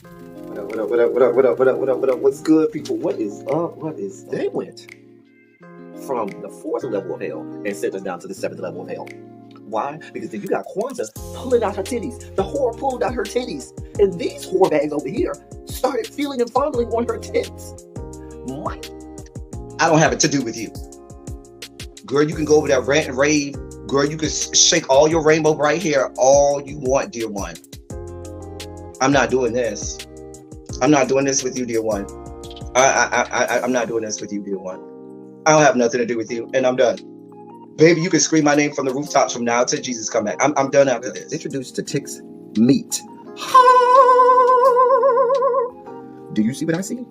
What up, what up, what up, what up, what up, what up, what up, what up? What's good, people? What is up? What is up? They went from the fourth level of hell and sent us down to the seventh level of hell. Why? Because then you got Kwanzaa pulling out her titties. The whore pulled out her titties. And these whore bags over here started feeling and fondling on her tits. My, I don't have it to do with you. Girl, you can go over there, rant and rave. Girl, you can shake all your rainbow right here all you want, dear one. I'm not doing this. I'm not doing this with you, dear one. I'm not doing this with you, dear one. I don't have nothing to do with you, and I'm done. Baby, you can scream my name from the rooftops from now till Jesus come back. I'm done after this. Introduced to Tick's meat. Do you see what I see?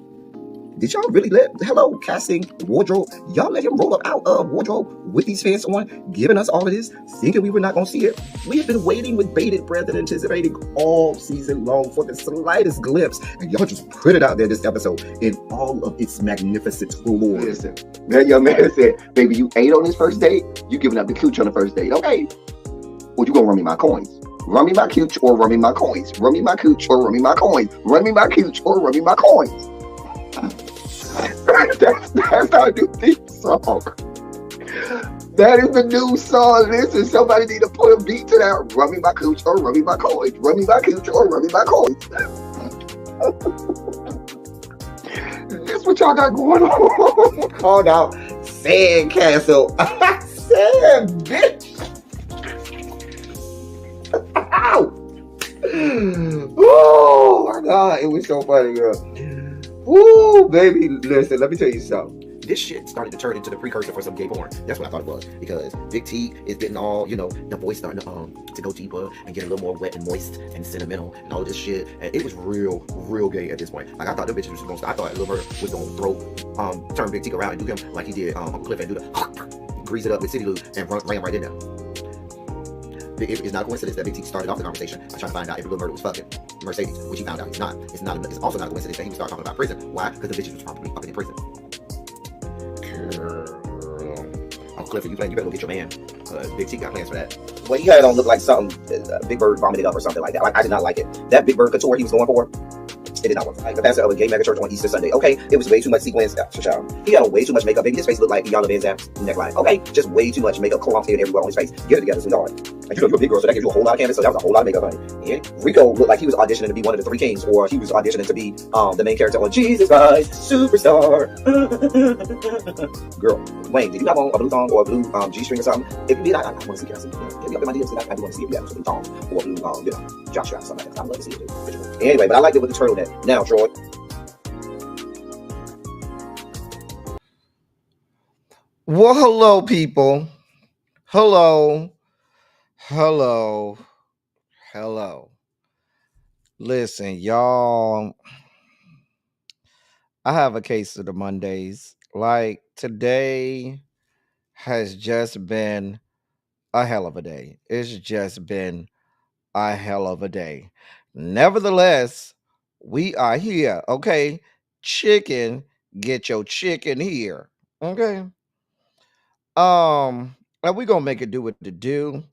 Did y'all really hello, casting, wardrobe, y'all let him roll up out of wardrobe with these pants on, giving us all of this, thinking we were not going to see it? We have been waiting with bated breath and anticipating all season long for the slightest glimpse, and y'all just put it out there this episode in all of its magnificent glory. Listen, that young man said, baby, you ate on this first date, you giving up the cooch on the first date, okay? Or you gonna run me my coins? Run me my cooch or run me my coins? Run me my cooch or run me my coins? Run me my cooch or run me my coins? That's our new theme song. That is the new song. Listen, somebody need to put a beat to that. Run me my cooch or run me my coins. Run me my cooch or run me my coins. This what y'all got going on. Called out Sandcastle. Sand, bitch. Oh my God, it was so funny, girl. Woo, baby, listen, let me tell you something. This shit started to turn into the precursor for some gay porn. That's what I thought it was. Because Big T is getting all, the voice starting to go deeper and get a little more wet and moist and sentimental and all this shit. And it was real gay at this point. Like, I thought the bitches was going to, I thought Lil Bird was going to turn Big T around and do him like he did Uncle Cliff and do the, grease it up with City Lube and ran right in there. It's not a coincidence that Big T started off the conversation by trying to find out if Lil Bird was fucking Mercedes, which he found out he's not. It's also not a coincidence that he would start talking about prison. Why? Because the bitches was probably fucking in prison. Girl. Uncle Cliff, you better go get your man. Big T got plans for that. Well, he had it on look like something Big Bird vomited up or something like that. Like, I did not like it. That Big Bird couture he was going for, it did not work. Like the pastor of a gay mega church on Easter Sunday. Okay, it was way too much sequins. He had on way too much makeup. Baby, his face looked like Yall Van Zap's neckline. Okay, just way too much makeup clumped in everywhere on his face. Get it together, sweetheart. Like, you're a big girl, so that gives you a whole lot of canvas. So that was a whole lot of makeup, honey. And Rico looked like he was auditioning to be one of the three kings, or he was auditioning to be the main character on Jesus Christ Superstar. Girl, Wayne, did you have on a blue thong or a blue G-string or something? If you did, I want to see. Can I see? Get me up in my DMs because I do want to see if you have a blue thong or a blue, jock strap, something like that. I'd love to see it too. Anyway, but I liked it with the turtleneck. Now, Troy. Well, hello, people. Hello. Listen, y'all, I have a case of the Mondays. Like, today has just been a hell of a day. It's just been a hell of a day. Nevertheless, we are here, okay? Chicken, get your chicken here, okay? And we're gonna make it do what it do.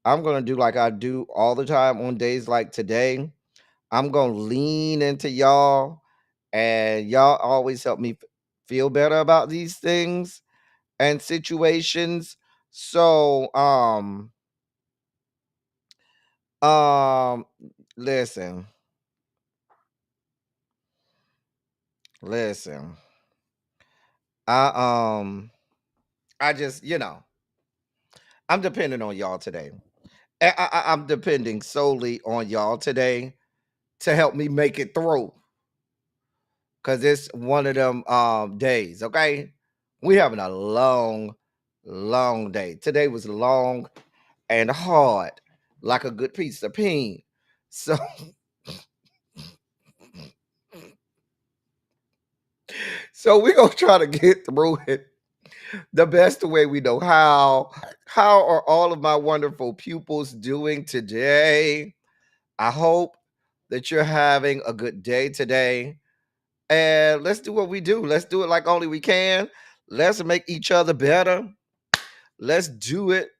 I'm gonna do like I do all the time on days like today. I'm gonna lean into y'all, and y'all always help me feel better about these things and situations. So, listen. I just, I'm depending on y'all today. I'm depending solely on y'all today to help me make it through. Cause it's one of them days, okay? We having a long day. Today was long and hard, like a good piece of peen. So we're gonna try to get through it the best way we know how. How are all of my wonderful pupils doing today? I hope that you're having a good day today. And let's do what we do. Let's do it like only we can. Let's make each other better. Let's do it.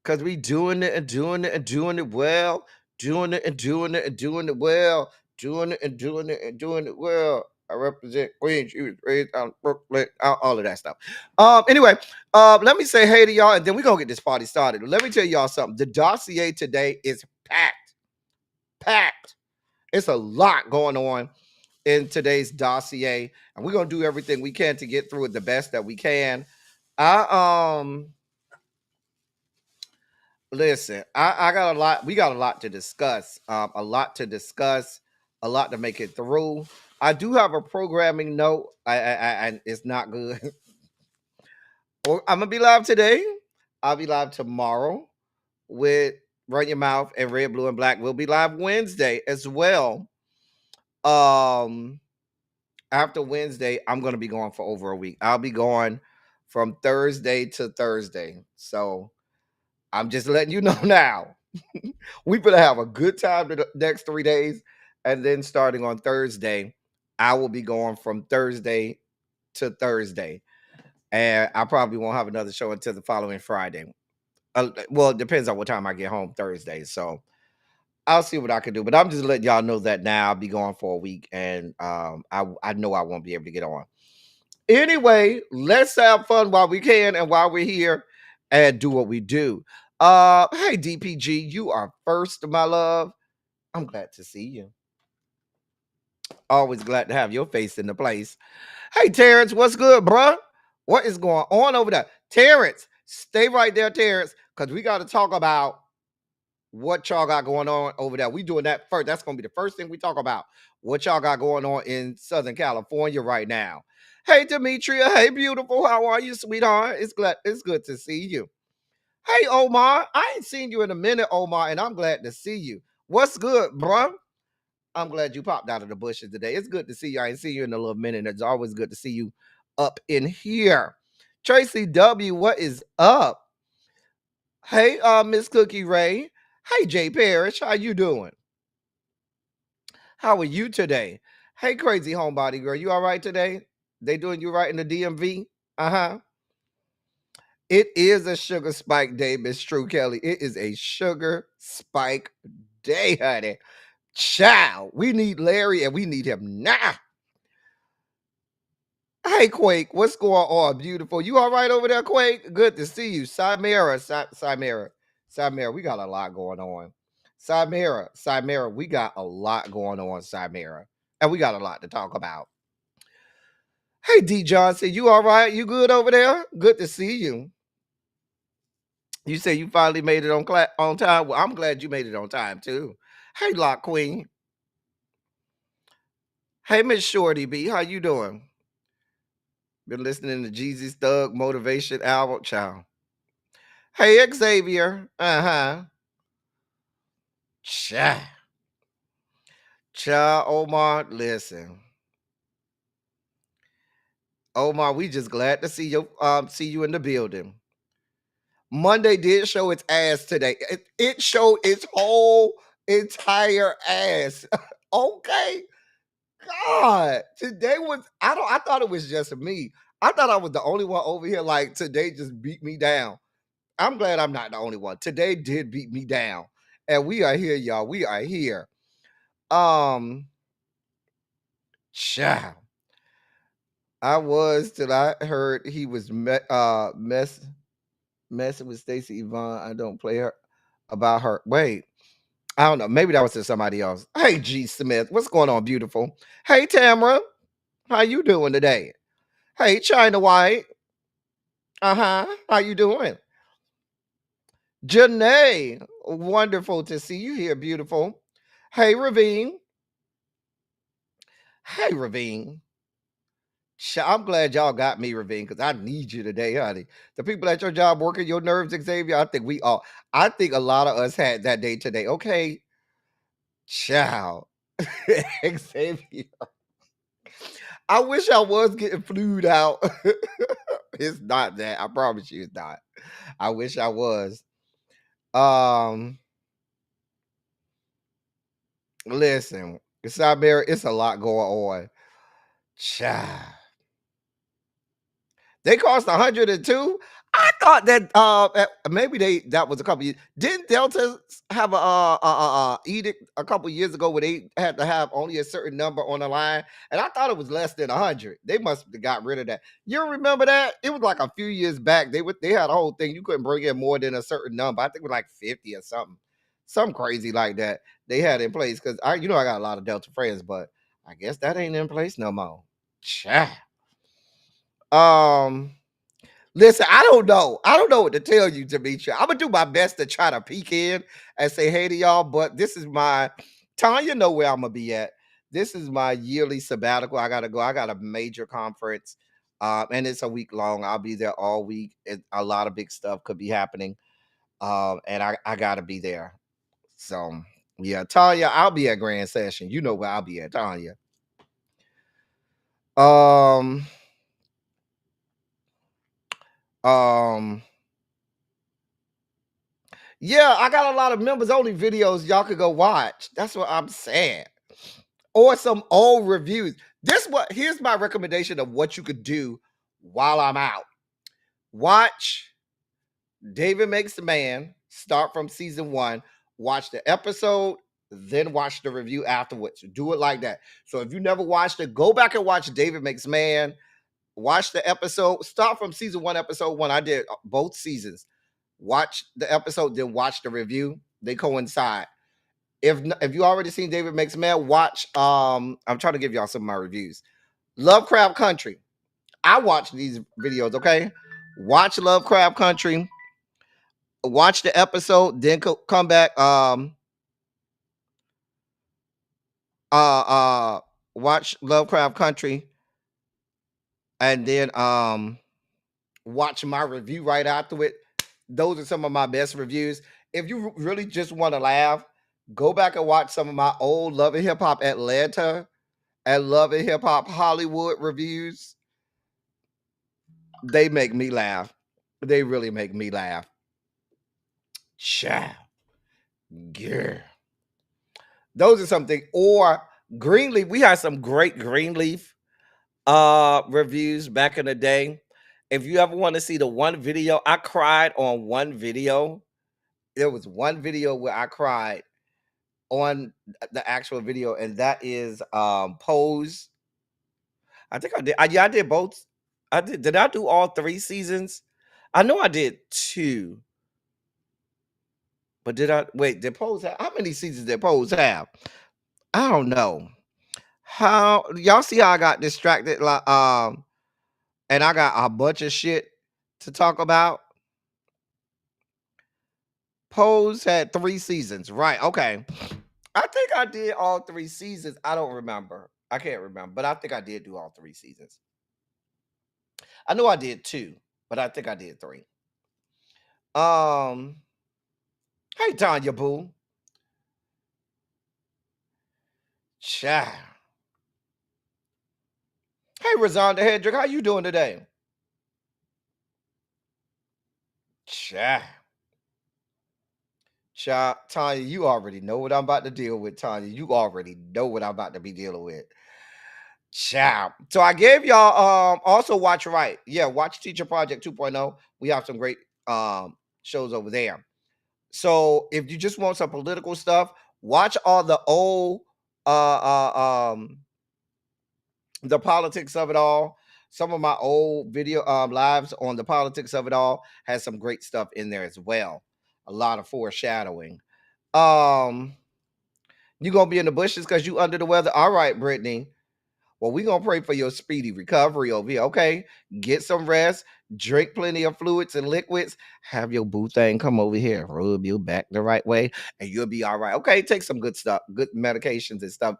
Because we doing it and doing it and doing it well. Doing it and doing it and doing it well. doing it and doing it and doing it well. I represent Queens. She was raised on Brooklyn. All of that stuff. Anyway, let me say hey to y'all, and then we're gonna get this party started. Let me tell y'all something. The dossier today is packed. Packed. It's a lot going on in today's dossier, and we're gonna do everything we can to get through it the best that we can. Listen, I got a lot. We got a lot to discuss. A lot to discuss. A lot to make it through. I do have a programming note. I it's not good. I'm gonna be live today. I'll be live tomorrow with Run Your Mouth and Red, Blue, and Black. We'll be live Wednesday as well. After Wednesday, I'm gonna be going for over a week. I'll be going from Thursday to Thursday. So I'm just letting you know now. We better have a good time the next 3 days. And then starting on Thursday, I will be going from Thursday to Thursday. And I probably won't have another show until the following Friday. Well, it depends on what time I get home Thursday. So I'll see what I can do. But I'm just letting y'all know that now I'll be going for a week. And I know I won't be able to get on. Anyway, let's have fun while we can and while we're here and do what we do. Hey DPG, you are first, my love. I'm glad to see you. Always glad to have your face in the place. Hey Terrence, what's good, bruh? What is going on over there? Terrence, stay right there, Terrence, because we got to talk about what y'all got going on over there. We doing that first. That's gonna be the first thing we talk about. What y'all got going on in Southern California right now. Hey Demetria, hey beautiful, how are you, sweetheart? It's good to see you. Hey Omar, I ain't seen you in a minute, Omar, and I'm glad to see you. What's good, bruh? I'm glad you popped out of the bushes today. It's good to see you. I ain't seen you in a little minute. It's always good to see you up in here. Tracy W, what is up? Hey, Miss Cookie Ray. Hey, Jay Parrish, how you doing? How are you today? Hey, crazy homebody girl, you all right today? They doing you right in the DMV? Uh-huh. It is a sugar spike day, Miss True Kelly. It is a sugar spike day, honey. Child, we need Larry and we need him now. Hey, Quake, what's going on, beautiful? You all right over there, Quake? Good to see you. Cymera, we got a lot going on. Cymera, we got a lot going on, Cymera. And we got a lot to talk about. Hey, D. Johnson, you all right? You good over there? Good to see you. You say you finally made it on time? Well, I'm glad you made it on time, too. Hey, Lock Queen. Hey, Miss Shorty B, how you doing? Been listening to Jeezy's Thug Motivation album, child. Hey, Xavier. Uh-huh. Child. Omar, listen. Omar, we just glad to see you in the building. Monday did show its ass today. It showed its whole entire ass. Okay. God, today was I thought it was just me. I thought I was the only one over here. Like today just beat me down. I'm glad I'm not the only one. Today did beat me down. And we are here, y'all. We are here. Child. I was till I heard he was messing with Stacey Yvonne. I don't play her about her. Wait. I don't know. Maybe that was to somebody else. Hey, G Smith. What's going on, beautiful? Hey, Tamara. How you doing today? Hey, China White. Uh-huh. How you doing? Janae. Wonderful to see you here, beautiful. Hey, Ravine. Hey, Ravine. I'm glad y'all got me, Ravine, because I need you today, honey. The people at your job working your nerves, Xavier, I think a lot of us had that day today. Okay. Ciao. Xavier. I wish I was getting flued out. It's not that. I promise you it's not. I wish I was. Listen, Siberia, it's a lot going on. Child. They cost 102. I thought that maybe that was a couple years. Didn't Delta have a edict a couple years ago where they had to have only a certain number on the line? And I thought it was less than 100. They must have got rid of that. You don't remember that? It was like a few years back. They had a whole thing. You couldn't bring in more than a certain number. I think it was like 50 or something crazy like that. They had in place because I got a lot of Delta friends, but I guess that ain't in place no more. Cha. Listen, I don't know. I don't know what to tell you, Demetria. I'm gonna do my best to try to peek in and say hey to y'all, but this is my Tanya know where I'm gonna be at. This is my yearly sabbatical. I gotta go. I got a major conference, and it's a week long. I'll be there all week. A lot of big stuff could be happening, and I gotta be there. So yeah, Tanya, I'll be at Grand Session. You know where I'll be at, Tanya. Um. Yeah, I got a lot of members only videos y'all could go watch. That's what I'm saying. Or some old reviews. Here's my recommendation of what you could do while I'm out. Watch David Makes the Man, start from season 1, watch the episode, then watch the review afterwards. Do it like that. So if you never watched it, go back and watch David Makes Man, watch the episode, start from season 1, episode 1. I did both seasons. Watch the episode, then watch the review. They coincide. If you already seen David Makes Man, watch. I'm trying to give y'all some of my reviews. Lovecraft Country. I watch these videos. Okay, watch Lovecraft Country. Watch the episode, then come back. Watch Lovecraft Country, and then watch my review right after it. Those are some of my best reviews. If you really just want to laugh, go back and watch some of my old Love and Hip Hop Atlanta and Love and Hip Hop Hollywood reviews. They make me laugh. They really make me laugh. Child. Yeah. Those are something. Or Greenleaf. We had some great Greenleaf reviews back in the day. If you ever want to see the one video, I cried on one video. There was one video where I cried on the actual video, and that is Pose. I think I did. I did both. I did. Did I do all 3 seasons? I know I did 2. But did I wait? Did Pose have how many seasons did Pose have? I don't know. How y'all see how I got distracted? Like and I got a bunch of shit to talk about. Pose had 3 seasons, right? Okay. I think I did all 3 seasons. I don't remember. I can't remember, but I think I did do all 3 seasons. I know I did 2, but I think I did 3. Hey Tanya Boo. Child. Hey Razonda Hedrick, how you doing today? Child. Child, Tanya, you already know what I'm about to deal with, Tanya. You already know what I'm about to be dealing with. Child. So I gave y'all also watch right. Yeah, watch Teacher Project 2.0. We have some great shows over there. So if you just want some political stuff, watch all the old the politics of it all. Some of my old video lives on the politics of it all has some great stuff in there as well. A lot of foreshadowing. You gonna be in the bushes because you under the weather? All right, Brittany. Well, we gonna pray for your speedy recovery over here. Okay, get some rest, drink plenty of fluids and liquids, have your boo thing come over here, rub your back the right way, and you'll be all right. Okay, take some good stuff, good medications and stuff,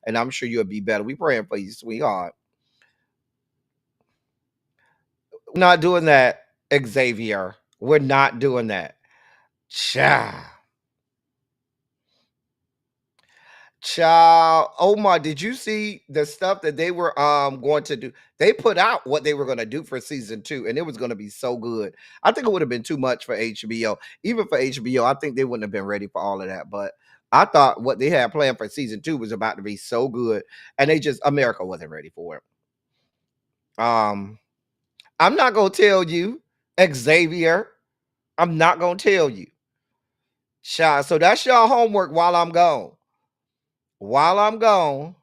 and I'm sure you'll be better. We praying for you, sweetheart. We're not doing that, Xavier. We're not doing that. Child. Child, Omar, did you see the stuff that they were going to do? They put out what they were going to do for season 2, and it was going to be so good. I think it would have been too much for HBO. Even for HBO, I think they wouldn't have been ready for all of that. But I thought what they had planned for season 2 was about to be so good, and America wasn't ready for it. I'm not gonna tell you Xavier. I'm not gonna tell you. Child. So that's y'all homework while I'm gone. While I'm gone,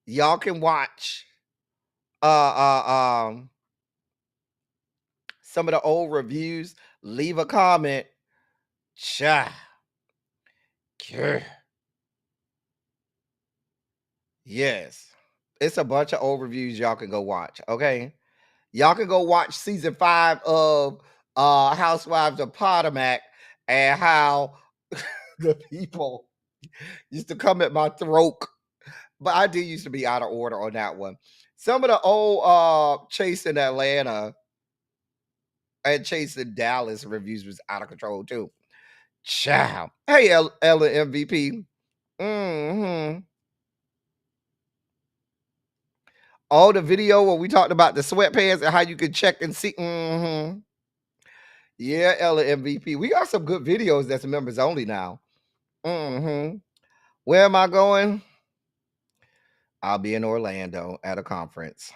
y'all can watch some of the old reviews. Leave a comment. Child. Yes. It's a bunch of old reviews y'all can go watch. Okay. Y'all can go watch season 5 of Housewives of Potomac and how the people used to come at my throat. But I did used to be out of order on that one. Some of the old Chasing Atlanta and Chasing Dallas reviews was out of control too. Ciao. Hey, Ella MVP. Mm-hmm. Oh, the video where we talked about the sweatpants and how you could check and see. Mm-hmm. Yeah, Ella MVP. We got some good videos that's members only now. Mm-hmm. Where am I going? I'll be in Orlando at a conference.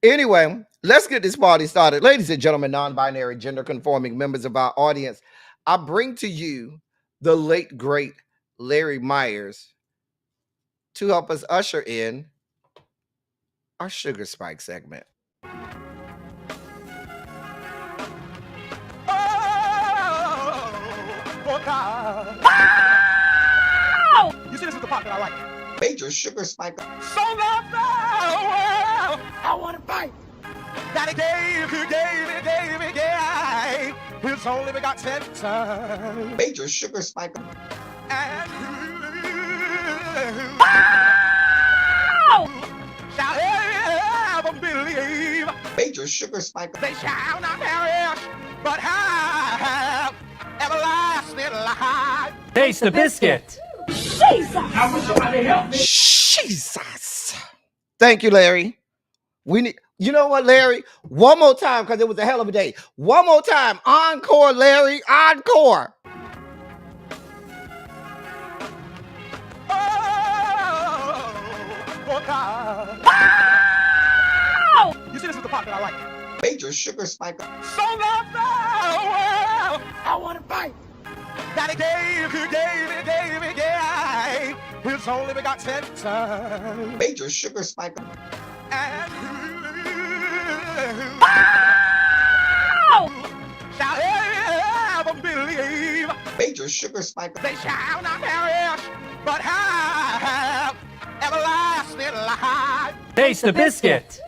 Anyway, let's get this party started. Ladies and gentlemen, non-binary, gender-conforming members of our audience, I bring to you the late, great Larry Myers to help us usher in our Sugar Spike segment. Oh, God. You see, this is the part that I like. Major sugar spike. So loved the world, I want to fight. That he gave his only begotten son. Major sugar spike. And who shall ever believe? Major sugar spike. They shall not perish, but have everlasting life. Taste the biscuit. Jesus. Thank you, Larry. We need, you know what, Larry? One more time, because it was a hell of a day. One more time. Encore, Larry. Encore. Oh, God. You see, this is the part that I like. Major sugar spike. So loved the world, I want to fight. That he gave his only begotten son. Major sugar spike. And who shall ever believe? Major sugar spike. They shall not perish, but have everlasting life. Taste the biscuit.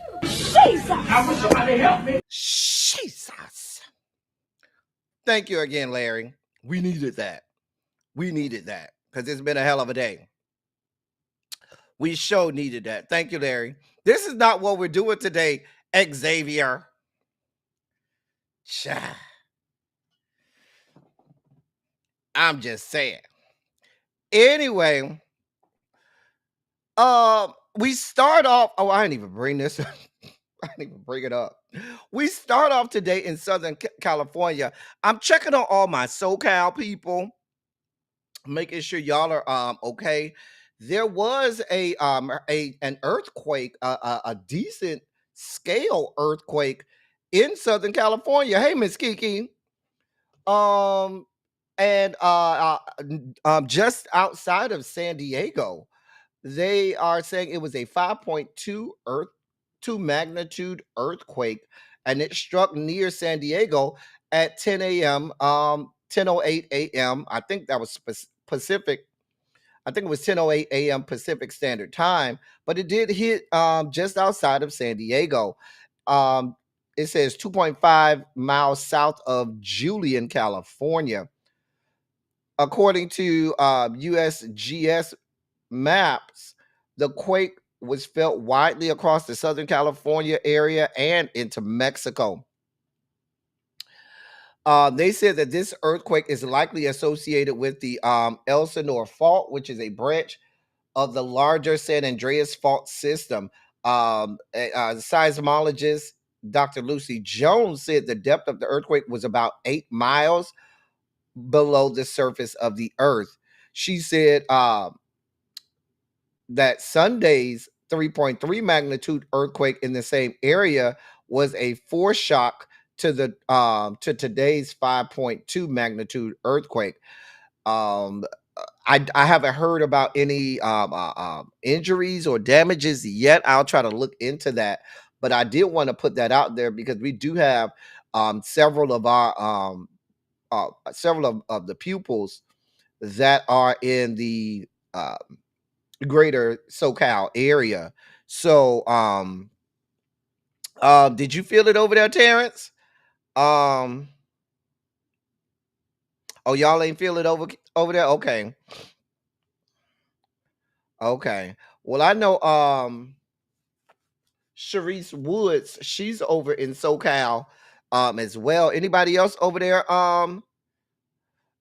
Jesus. Thank you again, Larry. We needed that. We needed that because it's been a hell of a day. We sure needed that. Thank you, Larry. This is not what we're doing today, Xavier. I'm just saying. Anyway, we start off. Oh, I didn't even bring this. I didn't even bring it up. We start off today in Southern California. I'm checking on all my SoCal people, making sure y'all are okay. There was an earthquake, a decent scale earthquake in Southern California. Hey, Miss Kiki. And just outside of San Diego, they are saying it was a 5.2 magnitude earthquake, and it struck near San Diego at 10 a.m. 10:08 a.m. I think that was Pacific. I think it was 10:08 a.m. Pacific Standard Time, but it did hit just outside of San Diego. It says 2.5 miles south of Julian, California. According to USGS maps, the quake was felt widely across the Southern California area and into Mexico. They said that this earthquake is likely associated with the Elsinore Fault, which is a branch of the larger San Andreas Fault system. Seismologist Dr. Lucy Jones said the depth of the earthquake was about 8 miles below the surface of the earth. She said that Sunday's 3.3 magnitude earthquake in the same area was a foreshock to today's 5.2 magnitude earthquake. Um, I haven't heard about any injuries or damages yet. I'll try to look into that, but I did want to put that out there because we do have several of our several of the pupils that are in the greater SoCal area. So, did you feel it over there, Terrence? Um, oh, y'all ain't feel it over there. Okay, okay. Well, I know. Sharice Woods, she's over in SoCal, as well. Anybody else over there,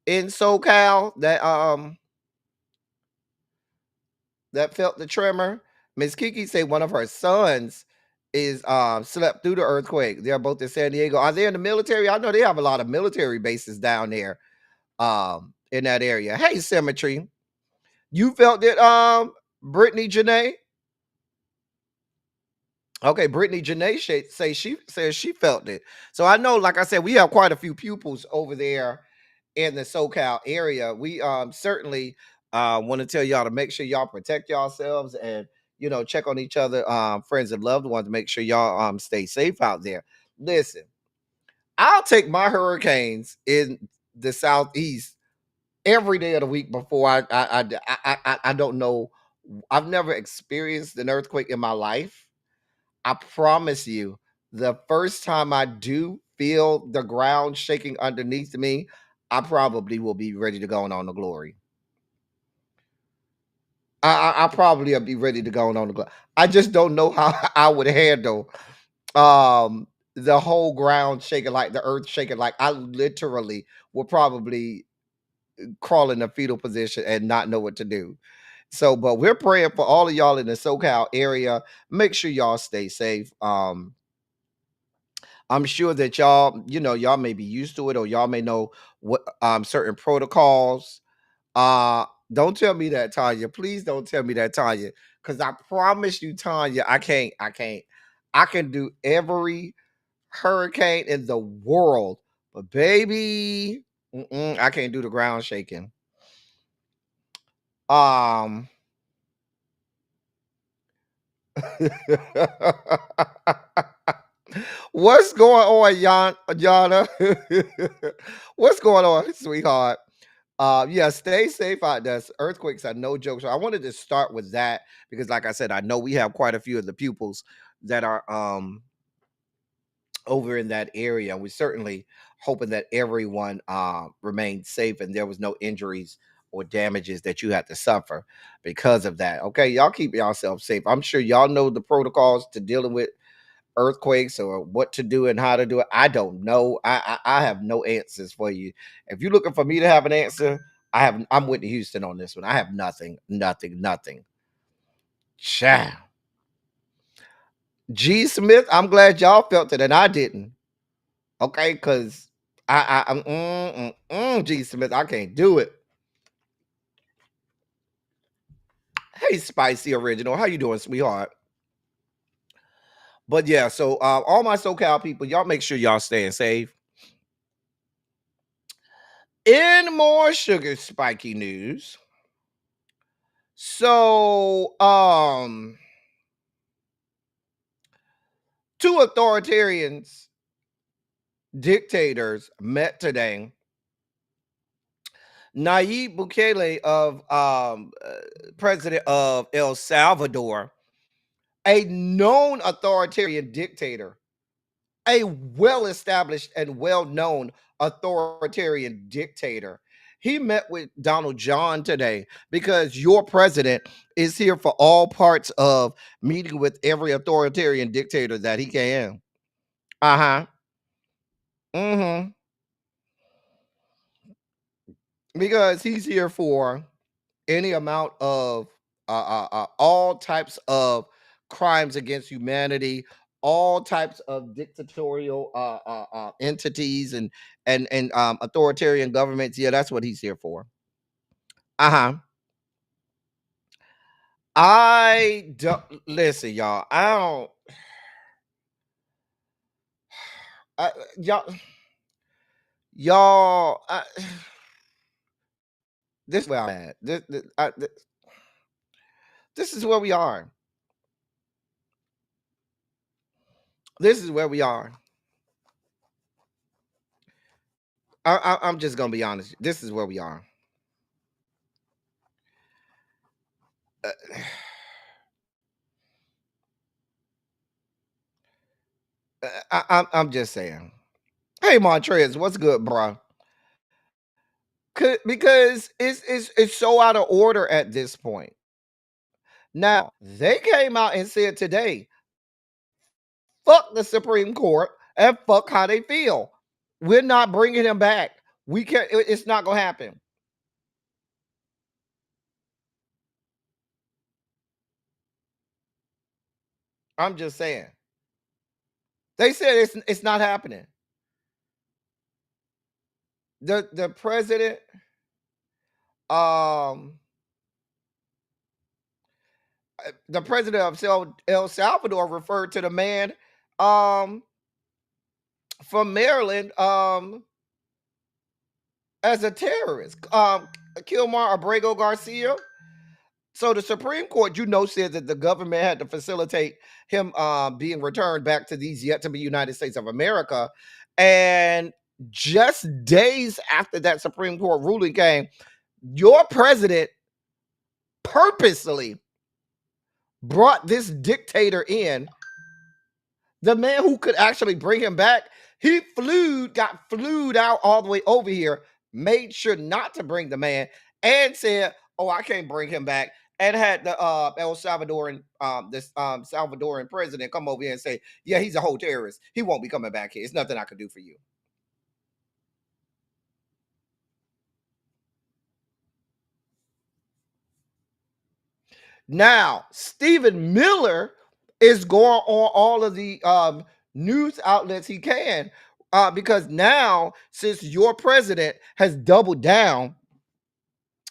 in SoCal that felt the tremor? Miss Kiki say one of her sons is slept through the earthquake. They're both in San Diego. Are they in the military? I know they have a lot of military bases down there in that area. Hey, Symmetry. You felt it, Brittany Janae? Okay, Brittany Janae she says she felt it. So I know, like I said, we have quite a few pupils over there in the SoCal area. We certainly want to tell y'all to make sure y'all protect yourselves and check on each other, friends and loved ones. Make sure y'all stay safe out there. Listen, I'll take my hurricanes in the southeast every day of the week before I don't know. I've never experienced an earthquake in my life. I promise you, the first time I do feel the ground shaking underneath me, I probably will be ready to go on the glory. I probably will be ready to go on the glory. I just don't know how I would handle the whole ground shaking, like the earth shaking. Like I literally will probably crawl in a fetal position and not know what to do. So, but we're praying for all of y'all in the SoCal area. Make sure y'all stay safe. I'm sure that y'all may be used to it, or y'all may know what certain protocols. Don't tell me that, Tanya. Please don't tell me that, Tanya. Because I promise you, Tanya, I can't. I can do every hurricane in the world, but baby, I can't do the ground shaking. Um. What's going on, Yana? What's going on, sweetheart? Yeah, stay safe out there. Earthquakes are no joke. So I wanted to start with that because, like I said, I know we have quite a few of the pupils that are over in that area. We're certainly hoping that everyone remained safe and there was no injuries or damages that you had to suffer because of that. Okay, y'all keep yourself safe. I'm sure y'all know the protocols to dealing with earthquakes or what to do and how to do it. I don't know. I have no answers for you. If you're looking for me to have an answer, I'm Whitney Houston on this one. I have nothing. Child. G Smith, I'm glad y'all felt it and I didn't. Okay, because I'm G Smith, I can't do it. Hey, Spicy Original, how you doing, sweetheart? But yeah, so all my SoCal people, y'all make sure y'all staying safe. In more sugar spiky news, so two authoritarians, dictators met today. Nayib Bukele of president of El Salvador, a known authoritarian dictator, a well-established and well-known authoritarian dictator. He met with Donald John today because your president is here for all parts of meeting with every authoritarian dictator that he can. Uh-huh. Mm-hmm. Because he's here for any amount of all types of crimes against humanity, all types of dictatorial entities and authoritarian governments. Yeah, that's what he's here for. Uh huh. I don't listen, y'all. I don't. I, y'all. This is where I'm at. This is where we are. This is where we are. I'm just gonna be honest. This is where we are. Uh, I'm just saying. Hey, Montrez, what's good, bro? Because it's so out of order at this point. Now they came out and said today, fuck the Supreme Court and fuck how they feel. We're not bringing him back. We can't. It's not gonna happen. I'm just saying. They said it's not happening. The president, um, the president of El Salvador referred to the man, um, from Maryland, as a terrorist, Kilmar Abrego Garcia. So the Supreme Court, said that the government had to facilitate him being returned back to these yet to be United States of America. And just days after that Supreme Court ruling came, your president purposely brought this dictator in, the man who could actually bring him back. He got flued out all the way over here, made sure not to bring the man, and said, "Oh, I can't bring him back." And had the El Salvadoran, Salvadoran president come over here and say, "Yeah, he's a whole terrorist. He won't be coming back here. It's nothing I can do for you." Now, Stephen Miller is going on all of the news outlets he can, because now, since your president has doubled down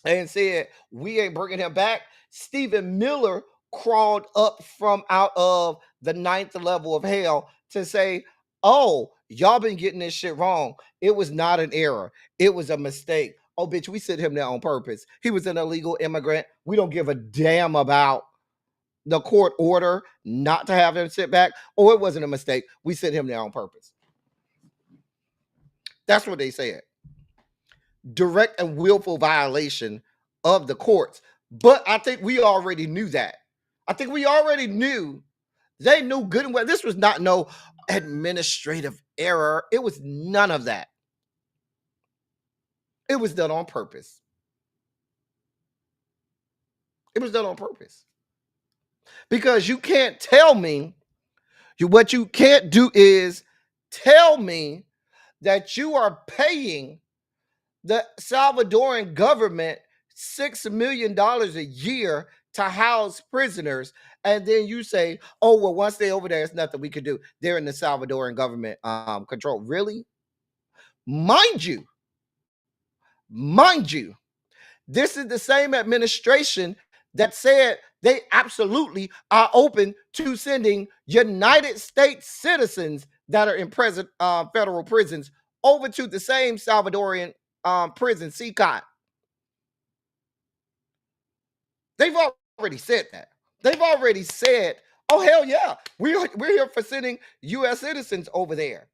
and said we ain't bringing him back, Stephen Miller crawled up from out of the 9th level of hell to say, "Oh, y'all been getting this shit wrong. It was not an error. It was a mistake. Oh, bitch, we sent him there on purpose. He was an illegal immigrant. We don't give a damn about the court order not to have him sit back. Oh, it wasn't a mistake. We sent him there on purpose." That's what they said. Direct and willful violation of the courts. But I think we already knew that. I think we already knew. They knew good and well. This was not no administrative error. It was none of that. It was done on purpose. It was done on purpose. Because you can't tell me, what you can't do is tell me that you are paying the Salvadoran government $6 million a year to house prisoners, and then you say, "Oh, well, once they're over there, there's nothing we can do. They're in the Salvadoran government control." Really? Mind you, this is the same administration that said they absolutely are open to sending United States citizens that are in federal prisons over to the same Salvadorian prison, CCOT. They've already said that. They've already said, "Oh, hell yeah, we're here for sending U.S. citizens over there.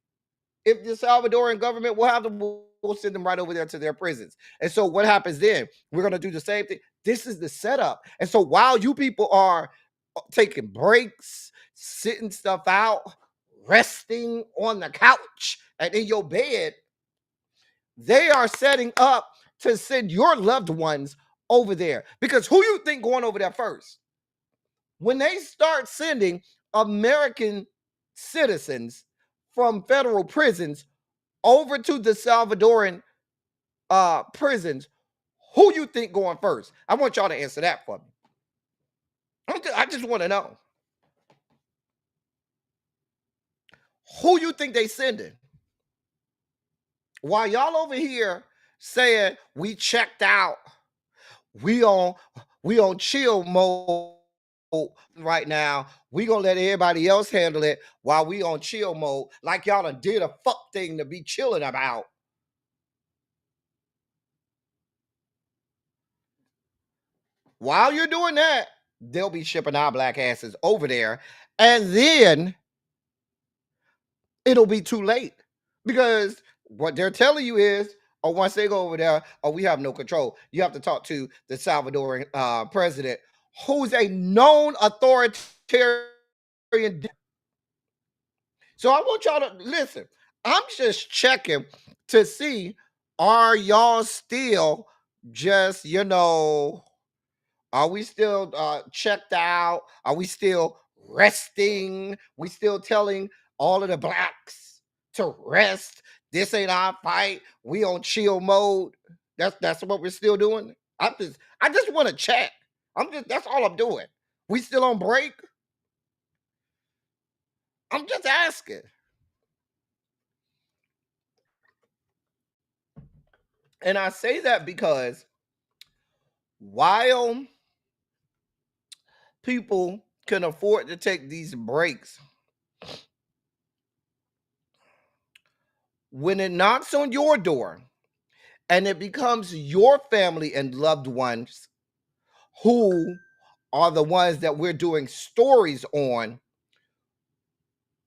If the Salvadoran government will have them, we'll send them right over there to their prisons." And so what happens then? We're going to do the same thing. This is the setup. And so while you people are taking breaks, sitting stuff out, resting on the couch and in your bed, they are setting up to send your loved ones over there. Because who you think going over there first? When they start sending American citizens from federal prisons over to the Salvadoran prisons, who you think going first? I want y'all to answer that for me. I just want to know. Who you think they sending? While y'all over here saying we checked out, we on chill mode, right now. We gonna let everybody else handle it while we on chill mode, like y'all done did a fuck thing to be chilling about. While you're doing that, they'll be shipping our black asses over there, and then it'll be too late because what they're telling you is, oh, once they go over there, oh, we have no control. You have to talk to the Salvadoran president, who's a known authoritarian. So I want y'all to listen. I'm just checking to see, are y'all still just, are we still checked out? Are we still resting? We still telling all of the blacks to rest? This ain't our fight. We on chill mode. That's what we're still doing. I just want to check. That's all I'm doing. We still on break? I'm just asking. And I say that because while people can afford to take these breaks, when it knocks on your door and it becomes your family and loved ones who are the ones that we're doing stories on,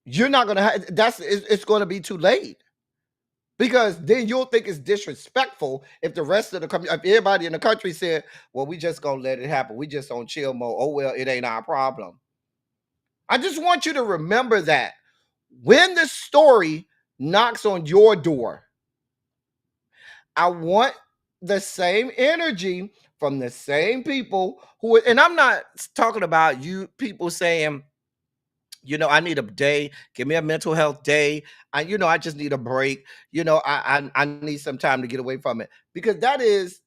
you're not gonna have it's gonna be too late. Because then you'll think it's disrespectful if the rest of the if everybody in the country said, well, we just gonna let it happen. We just on chill mode. Oh, well, it ain't our problem. I just want you to remember that when the story knocks on your door, I want the same energy from the same people who, and I'm not talking about you people saying, I need a day. Give me a mental health day. I just need a break. I need some time to get away from it, because that is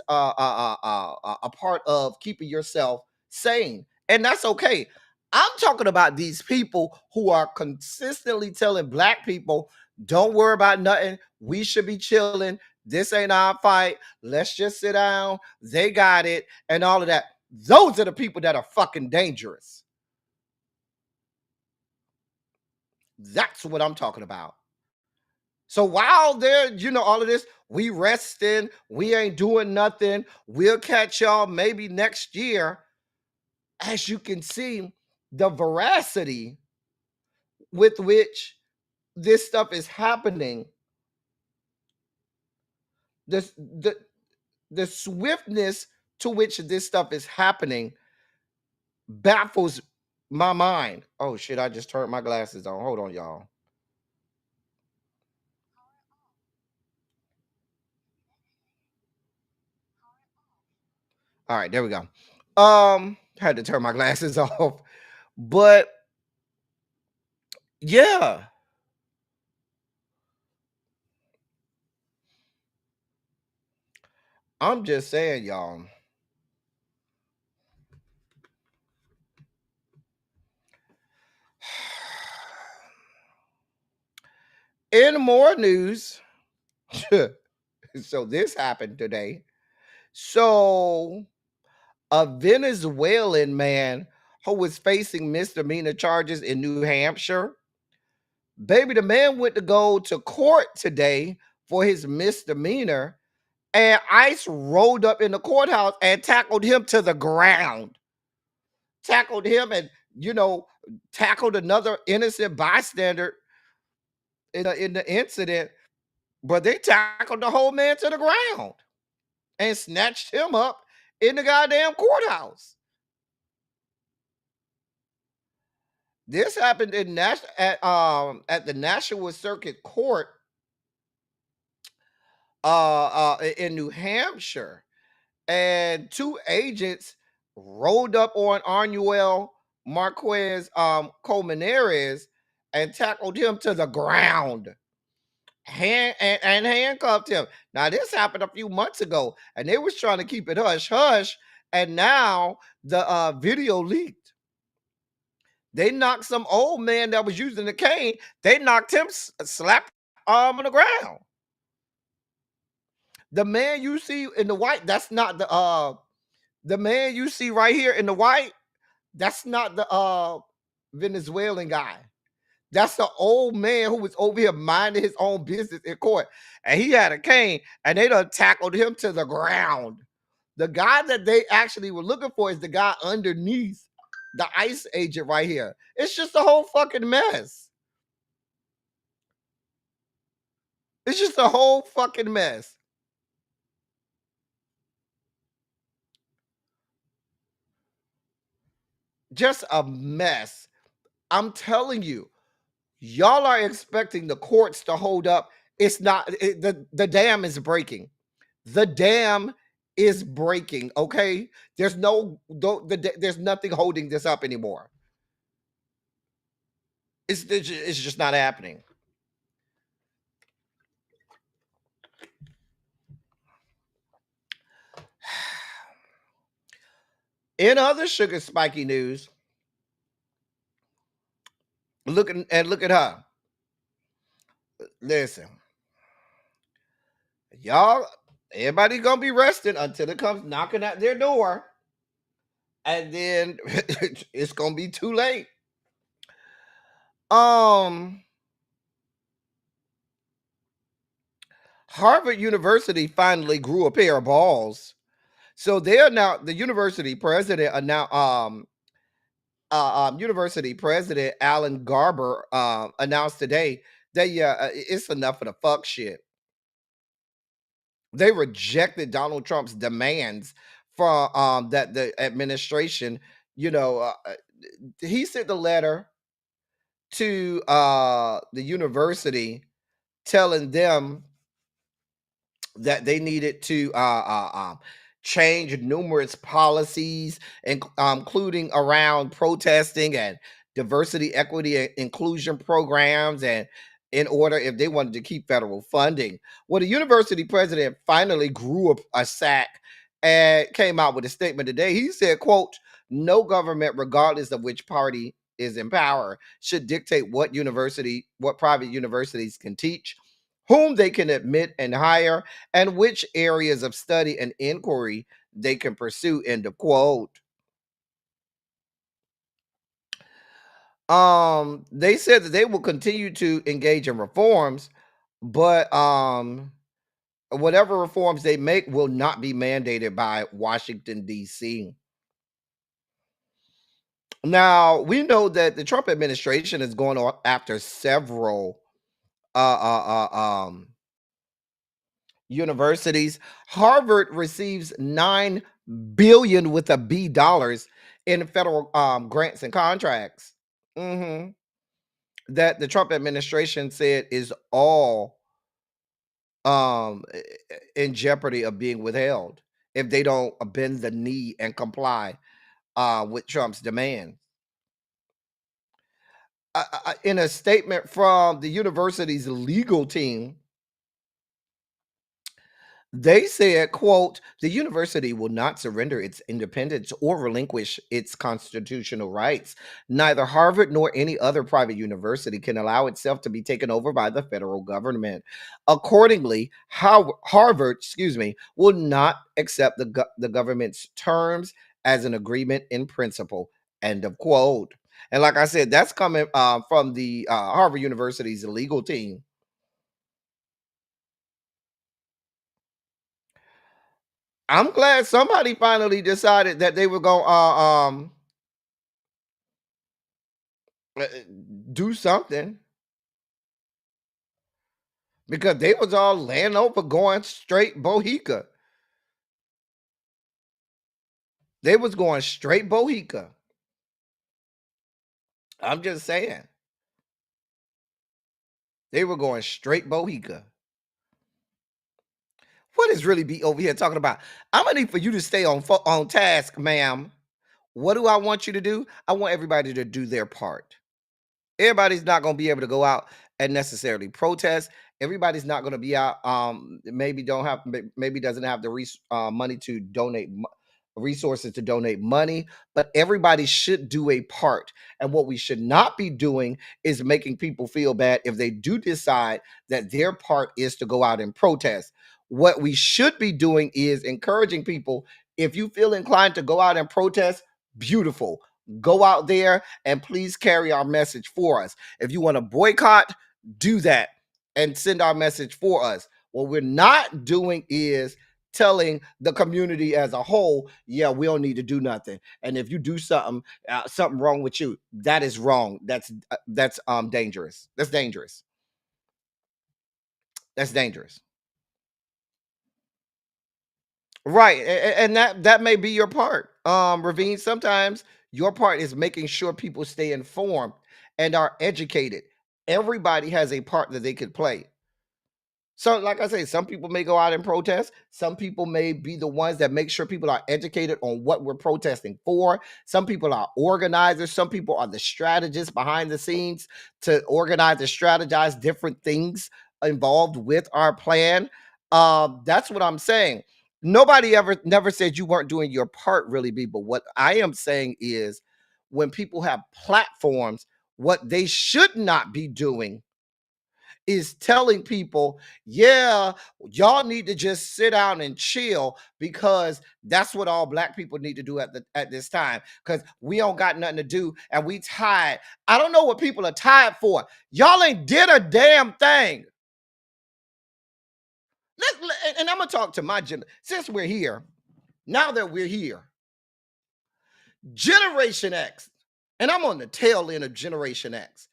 a part of keeping yourself sane, and that's okay. I'm talking about these people who are consistently telling black people, "Don't worry about nothing. We should be chilling. This ain't our fight. Let's just sit down. They got it," and all of that. Those are the people that are fucking dangerous. That's what I'm talking about. So while they're, all of this, we resting, we ain't doing nothing. We'll catch y'all maybe next year. As you can see, the veracity with which this stuff is happening, this the swiftness to which this stuff is happening baffles my mind. Oh shit, I just turned my glasses on. Hold on, y'all. All right, there we go. Had to turn my glasses off. But yeah, I'm just saying, y'all. In more news, so this happened today. So a Venezuelan man who was facing misdemeanor charges in New Hampshire. Baby, the man went to go to court today for his misdemeanor, and ICE rolled up in the courthouse and tackled him to the ground. Tackled him and, tackled another innocent bystander in the incident, but they tackled the whole man to the ground and snatched him up in the goddamn courthouse. This happened at the National Circuit Court in New Hampshire, and two agents rolled up on Arnuel Marquez Colmenares and tackled him to the ground. And handcuffed him. Now this happened a few months ago, and they was trying to keep it hush hush, and now the video leaked. They knocked some old man that was using the cane. They knocked him, slapped arm on the ground. The man you see in the white, that's not the man you see right here in the white. That's not the Venezuelan guy. That's the old man who was over here minding his own business in court. And he had a cane and they done tackled him to the ground. The guy that they actually were looking for is the guy underneath the ICE agent right here. It's just a whole fucking mess. It's just a whole fucking mess. Just a mess. I'm telling you, y'all are expecting the courts to hold up. It's not, the dam is breaking. The dam is breaking, okay? There's there's nothing holding this up anymore. It's just not happening. In other sugar spiky news, look at her. Listen, y'all, everybody gonna be resting until it comes knocking at their door, and then it's gonna be too late. Harvard University finally grew a pair of balls. So they are now the university president University President Alan Garber announced today that it's enough of the fuck shit. They rejected Donald Trump's demands for that the administration, he sent a letter to the university telling them that they needed to change numerous policies, including around protesting and diversity, equity, and inclusion programs, and in order if they wanted to keep federal funding. Well, the university president finally grew up a sack and came out with a statement today. He said, quote, "No government, regardless of which party is in power, should dictate what private universities can teach, whom they can admit and hire, and which areas of study and inquiry they can pursue," end of quote. They said that they will continue to engage in reforms, but whatever reforms they make will not be mandated by Washington, D.C. Now, we know that the Trump administration is going on after several universities. Harvard receives $9 billion with a B dollars in federal grants and contracts. That the Trump administration said is all in jeopardy of being withheld if they don't bend the knee and comply with Trump's demand. In a statement from the university's legal team, they said, quote, "The university will not surrender its independence or relinquish its constitutional rights. Neither Harvard nor any other private university can allow itself to be taken over by the federal government. Accordingly, Harvard, will not accept the government's terms as an agreement in principle," end of quote. And like I said, that's coming from the Harvard University's legal team. I'm glad somebody finally decided that they were going uh, do something, because they was all laying over going straight Bohica. They was going straight Bohica. I'm just saying. They were going straight Bohica. What is really be over here talking about? I'm gonna need for you to stay on task, ma'am. What do I want you to do? I want everybody to do their part. Everybody's not going to be able to go out and necessarily protest. Everybody's not going to be out. Maybe doesn't have the money to donate resources to donate money, but everybody should do a part. And what we should not be doing is making people feel bad if they do decide that their part is to go out and protest. What we should be doing is encouraging people. If you feel inclined to go out and protest, beautiful. go out there and please carry our message for us. If you want to boycott, do that and send our message for us. What we're not doing is telling the community as a whole, yeah, we don't need to do nothing. And if you do something, something wrong with you, that is wrong. That's dangerous. That's dangerous. That's dangerous. Right. And that may be your part. Ravine, sometimes your part is making sure people stay informed and are educated. Everybody has a part that they could play. So, like I say, some people may go out and protest. Some people may be the ones that make sure people are educated on what we're protesting for. Some people are organizers. Some people are the strategists behind the scenes to organize and strategize different things involved with our plan. That's what I'm saying. Nobody never said you weren't doing your part, really, B. But what I am saying is when people have platforms, what they should not be doing is telling people, yeah, y'all need to just sit down and chill because that's what all black people need to do at this time because we don't got nothing to do and we tired. I don't know what people are tired for. Y'all ain't did a damn thing. And I'm gonna talk to my since we're here. Now that we're here, Generation X, and I'm on the tail end of Generation X.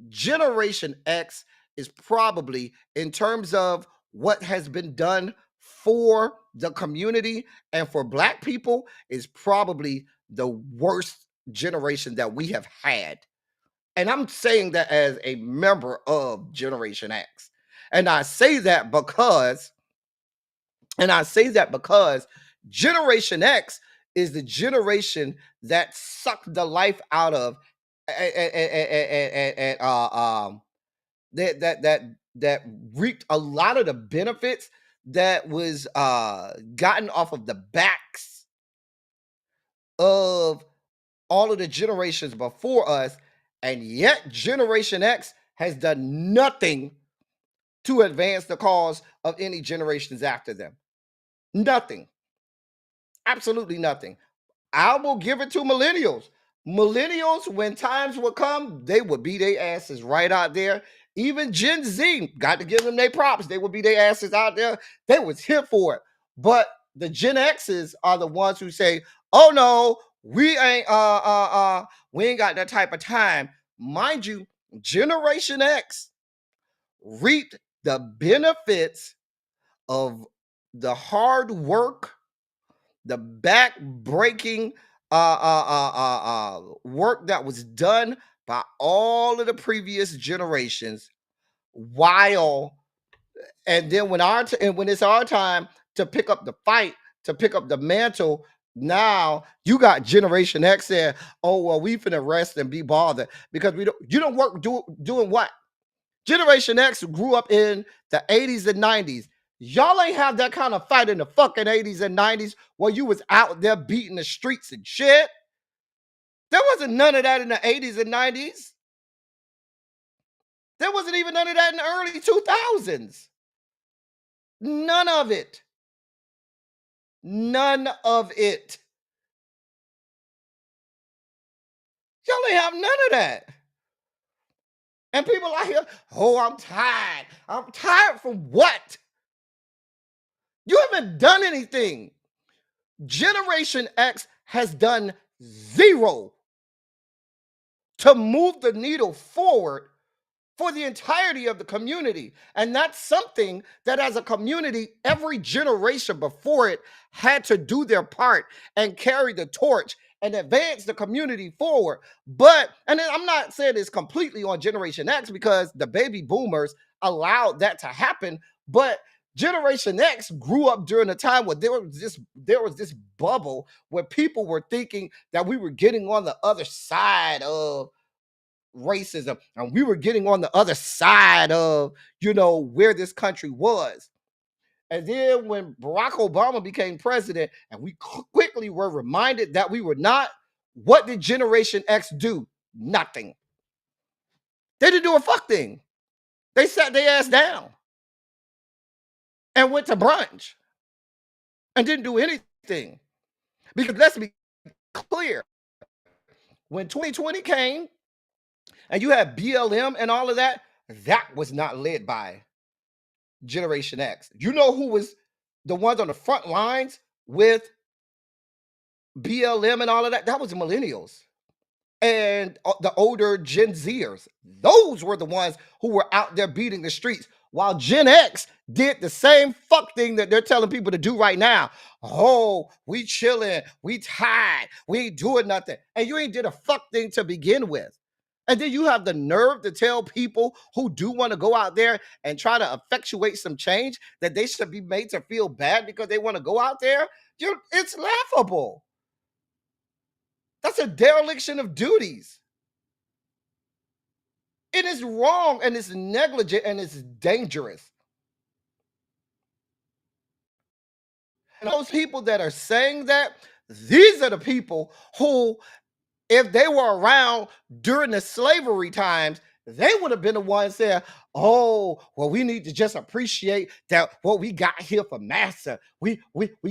Generation X is probably, in terms of what has been done for the community and for black people, is probably the worst generation that we have had. And I'm saying that as a member of Generation X. And I say that because Generation X is the generation that sucked the life out of that reaped a lot of the benefits that was gotten off of the backs of all of the generations before us, and yet Generation X has done nothing to advance the cause of any generations after them. Nothing. Absolutely nothing. I will give it to millennials. Millennials, when times would come, they would be their asses right out there. Even Gen Z, got to give them their props. They would be their asses out there. They was here for it. But the Gen X's are the ones who say, "Oh no, we ain't got that type of time." Mind you, Generation X reaped the benefits of the hard work, the back-breaking work that was done by all of the previous generations. And then when it's our time to pick up the fight, to pick up the mantle, now you got Generation X saying, "Oh well, we finna rest and be bothered because you don't work doing what?" Generation X grew up in the 80s and 90s. Y'all ain't have that kind of fight in the fucking 80s and 90s where you was out there beating the streets and shit. There wasn't none of that in the 80s and 90s. There wasn't even none of that in the early 2000s. None of it. None of it. Y'all ain't have none of that. And people out here, "Oh, I'm tired." I'm tired from what? You haven't done anything. Generation X has done zero to move the needle forward for the entirety of the community. And that's something that as a community, every generation before it had to do their part and carry the torch and advance the community forward. And then I'm not saying it's completely on Generation X because the baby boomers allowed that to happen, but Generation X grew up during a time where there was this bubble where people were thinking that we were getting on the other side of racism and we were getting on the other side of where this country was. And then when Barack Obama became president and we quickly were reminded that we were not, what did Generation X do? Nothing. They didn't do a fuck thing. They sat their ass down and went to brunch and didn't do anything. Because let's be clear, when 2020 came and you had BLM and all of that, that was not led by Generation X. You know who was the ones on the front lines with BLM and all of that? That was the millennials and the older Gen Zers. Those were the ones who were out there beating the streets, while Gen X did the same fuck thing that they're telling people to do right now. Oh, we chilling, we tired, we ain't doing nothing. And you ain't did a fuck thing to begin with. And then you have the nerve to tell people who do want to go out there and try to effectuate some change that they should be made to feel bad because they want to go out there. It's laughable. That's a dereliction of duties. It is wrong and it's negligent and it's dangerous. And those people that are saying that, these are the people who, if they were around during the slavery times, they would have been the ones saying, oh, well, we need to just appreciate that what we got here for massa. We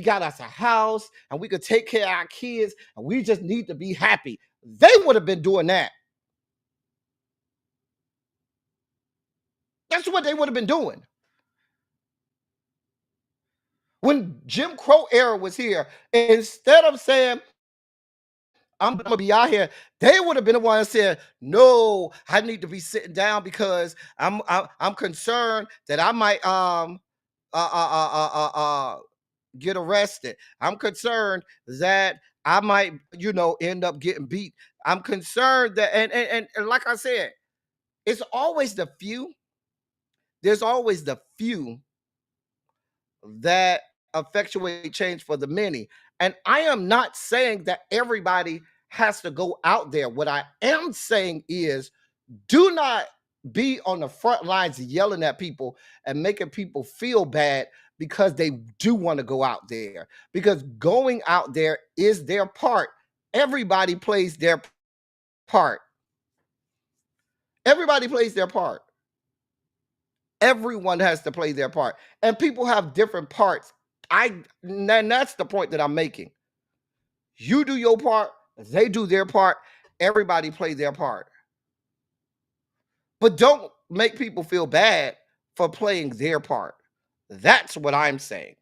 got us a house and we could take care of our kids and we just need to be happy. They would have been doing that. That's what they would have been doing. When Jim Crow era was here, instead of saying, I'm gonna be out here, they would have been the ones saying, no, I need to be sitting down because I'm concerned that I might get arrested. I'm concerned that I might, end up getting beat. I'm concerned that and like I said, it's always the few. There's always the few that effectuate change for the many. And I am not saying that everybody has to go out there. What I am saying is do not be on the front lines yelling at people and making people feel bad because they do want to go out there. Because going out there is their part. Everybody plays their part. Everybody plays their part. Everyone has to play their part. And people have different parts. And that's the point that I'm making. You do your part, they do their part, everybody play their part. But don't make people feel bad for playing their part. That's what I'm saying.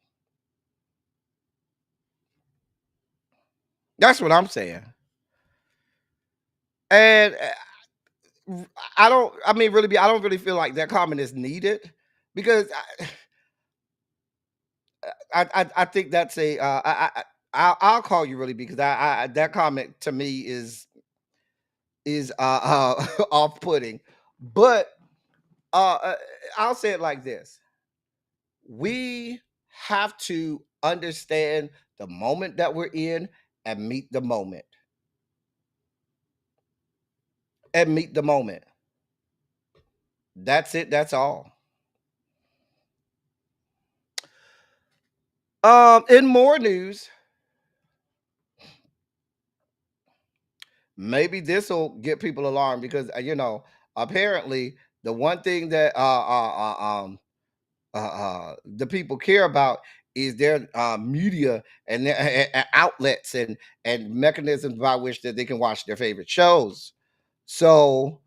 That's what I'm saying. And I don't really feel like that comment is needed because I think that's I'll call you really because that comment to me is off-putting. But I'll say it like this. We have to understand the moment that we're in and meet the moment. And meet the moment. That's it. That's all. In more news, maybe this will get people alarmed because apparently the one thing that the people care about is their media and their outlets and mechanisms by which that they can watch their favorite shows. So,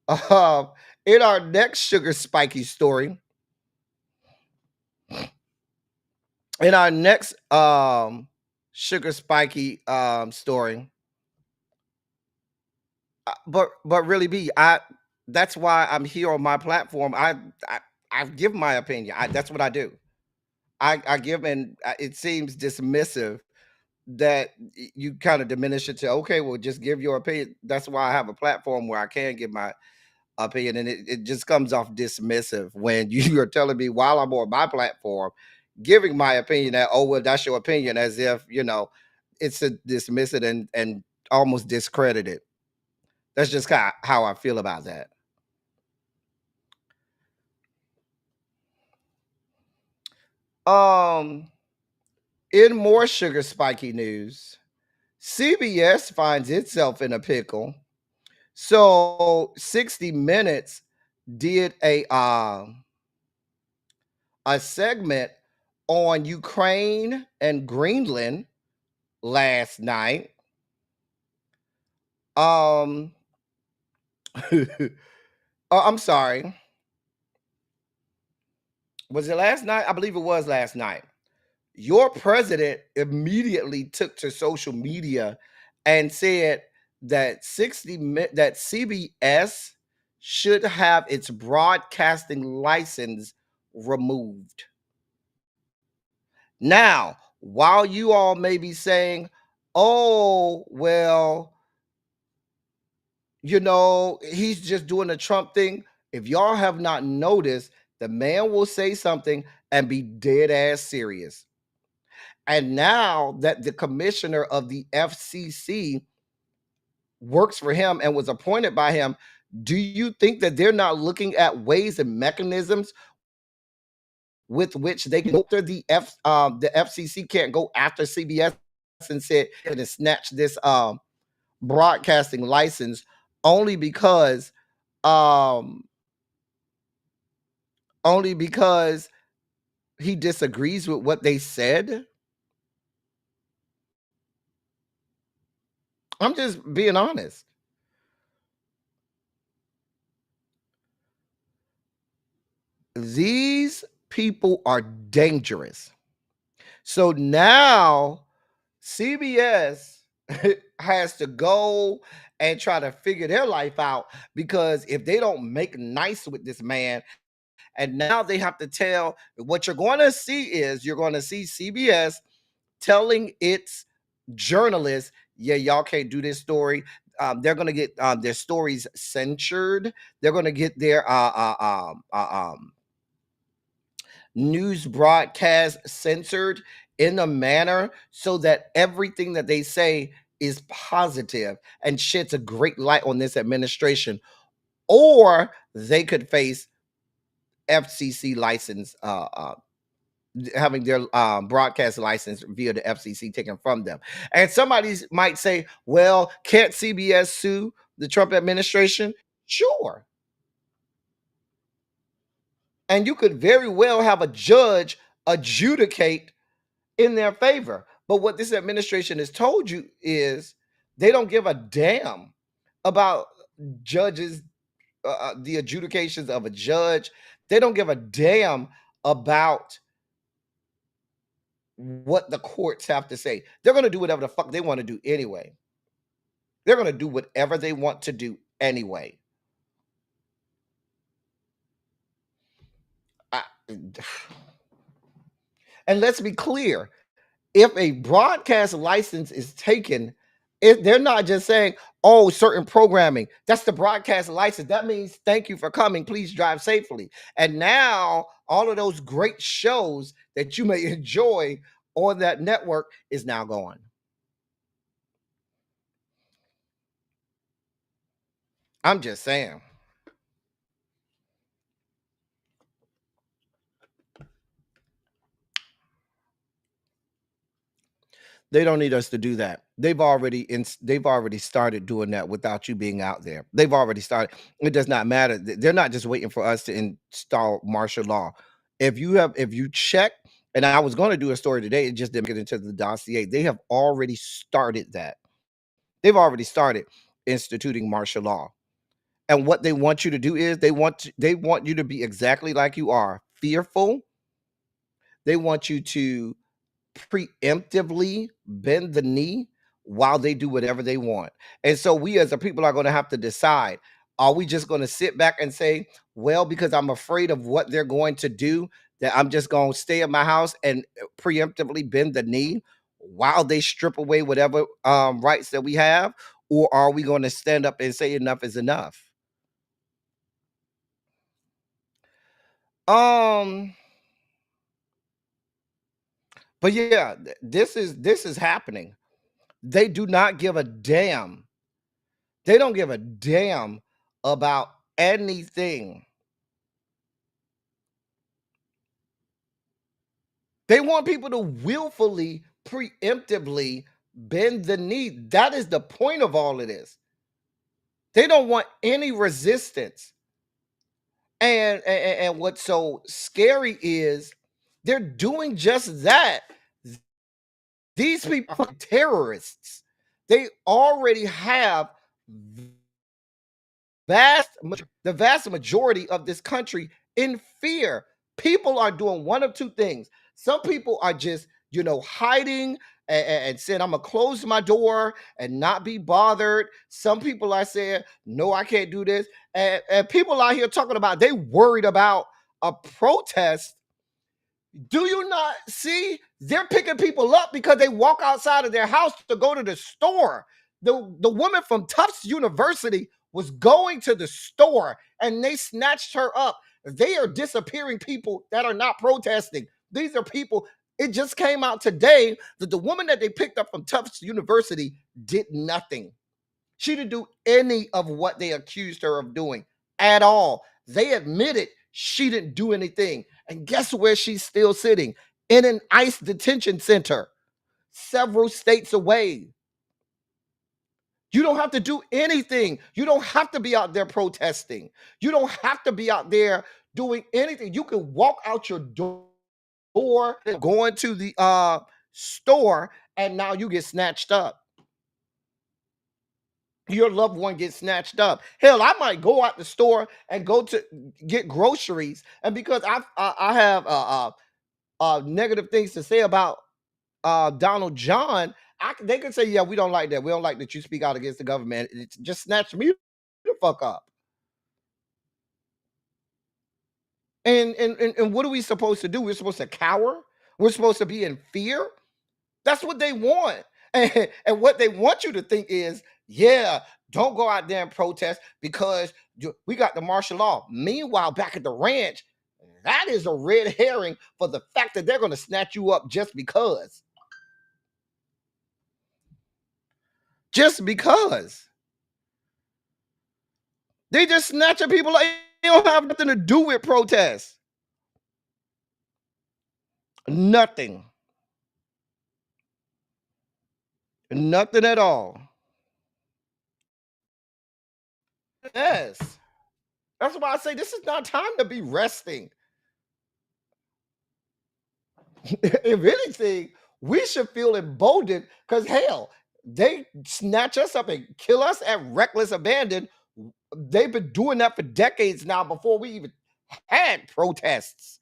in our next sugar spiky story, in our next sugar spiky story, but really, that's why I'm here on my platform. I give my opinion. That's what I do. I give, and it seems dismissive that you kind of diminish it to, okay, well, just give your opinion. That's why I have a platform where I can give my opinion, and it just comes off dismissive when you are telling me while I'm on my platform, giving my opinion that, oh, well, that's your opinion, as if, it's a dismiss it and almost discredit it. That's just kind of how I feel about that. In more sugar spiky news, CBS finds itself in a pickle. So 60 Minutes did a segment on Ukraine and Greenland last night. Um, I'm sorry. Was it last night? I believe it was last night. Your president immediately took to social media and said that that CBS should have its broadcasting license removed. Now, while you all may be saying, "Oh, well, he's just doing the Trump thing," if y'all have not noticed, the man will say something and be dead ass serious. And now that the commissioner of the FCC works for him and was appointed by him, do you think that they're not looking at ways and mechanisms with which they can go after the FCC can't go after CBS and say and snatch this broadcasting license only because um only because he disagrees with what they said? I'm just being honest. These people are dangerous. So now CBS has to go and try to figure their life out, because if they don't make nice with this man, and now they have to tell, what you're going to see is you're going to see CBS telling its journalists, yeah, y'all can't do this story. They're going to get their stories censored. They're going to get their news broadcast censored in a manner so that everything that they say is positive and sheds a great light on this administration, or they could face FCC license, having their broadcast license via the FCC taken from them. And somebody might say, well, can't CBS sue the Trump administration? Sure. And you could very well have a judge adjudicate in their favor. But what this administration has told you is they don't give a damn about judges, the adjudications of a judge. They don't give a damn about what the courts have to say. They're going to do whatever the fuck they want to do anyway. They're going to do whatever they want to do anyway. And let's be clear, if a broadcast license is taken, they're not just saying, oh, certain programming, that's the broadcast license. That means thank you for coming. Please drive safely. And now all of those great shows that you may enjoy on that network is now gone. I'm just saying. They don't need us to do that. They've already started doing that without you being out there. They've already started. It does not matter. They're not just waiting for us to install martial law. If you check, and I was going to do a story today, it just didn't get into the dossier. They have already started that. They've already started instituting martial law. And what they want you to do is they want you to be exactly like you are, fearful. They want you to preemptively bend the knee while they do whatever they want. And so we as a people are going to have to decide, are we just going to sit back and say, well, because I'm afraid of what they're going to do, that I'm just going to stay at my house and preemptively bend the knee while they strip away whatever rights that we have? Or are we going to stand up and say enough is enough? But yeah, this is happening. They do not give a damn. They don't give a damn about anything. They want people to willfully, preemptively bend the knee. That is the point of all of this. They don't want any resistance. And what's so scary is they're doing just that. These people are terrorists. They already have the vast majority of this country in fear. People are doing one of two things. Some people are just, hiding and saying, I'm gonna close my door and not be bothered. Some people are saying, no, I can't do this. And people out here talking about they worried about a protest. Do you not see they're picking people up because they walk outside of their house to go to the store? The woman from Tufts University was going to the store and they snatched her up. They are disappearing people that are not protesting. These are people. It just came out today that the woman that they picked up from Tufts University did nothing. She didn't do any of what they accused her of doing at all. They admitted she didn't do anything. And guess where she's still sitting? In an ICE detention center, several states away. You don't have to do anything. You don't have to be out there protesting. You don't have to be out there doing anything. You can walk out your door, going to the store, and now you get snatched up. Your loved one gets snatched up. Hell, I might go out the store and go to get groceries, and because I have negative things to say about Donald John, they can say, yeah, we don't like that. We don't like that you speak out against the government. It's just snatch me the fuck up. And what are we supposed to do? We're supposed to cower. We're supposed to be in fear. That's what they want. And what they want you to think is, yeah, don't go out there and protest because we got the martial law. Meanwhile, back at the ranch, that is a red herring for the fact that they're going to snatch you up just because. Just because. They just snatching people like they don't have nothing to do with protests. Nothing. Nothing at all. Yes. That's why I say this is not time to be resting. If anything, we should feel emboldened because hell, they snatch us up and kill us at reckless abandon. They've been doing that for decades now before we even had protests.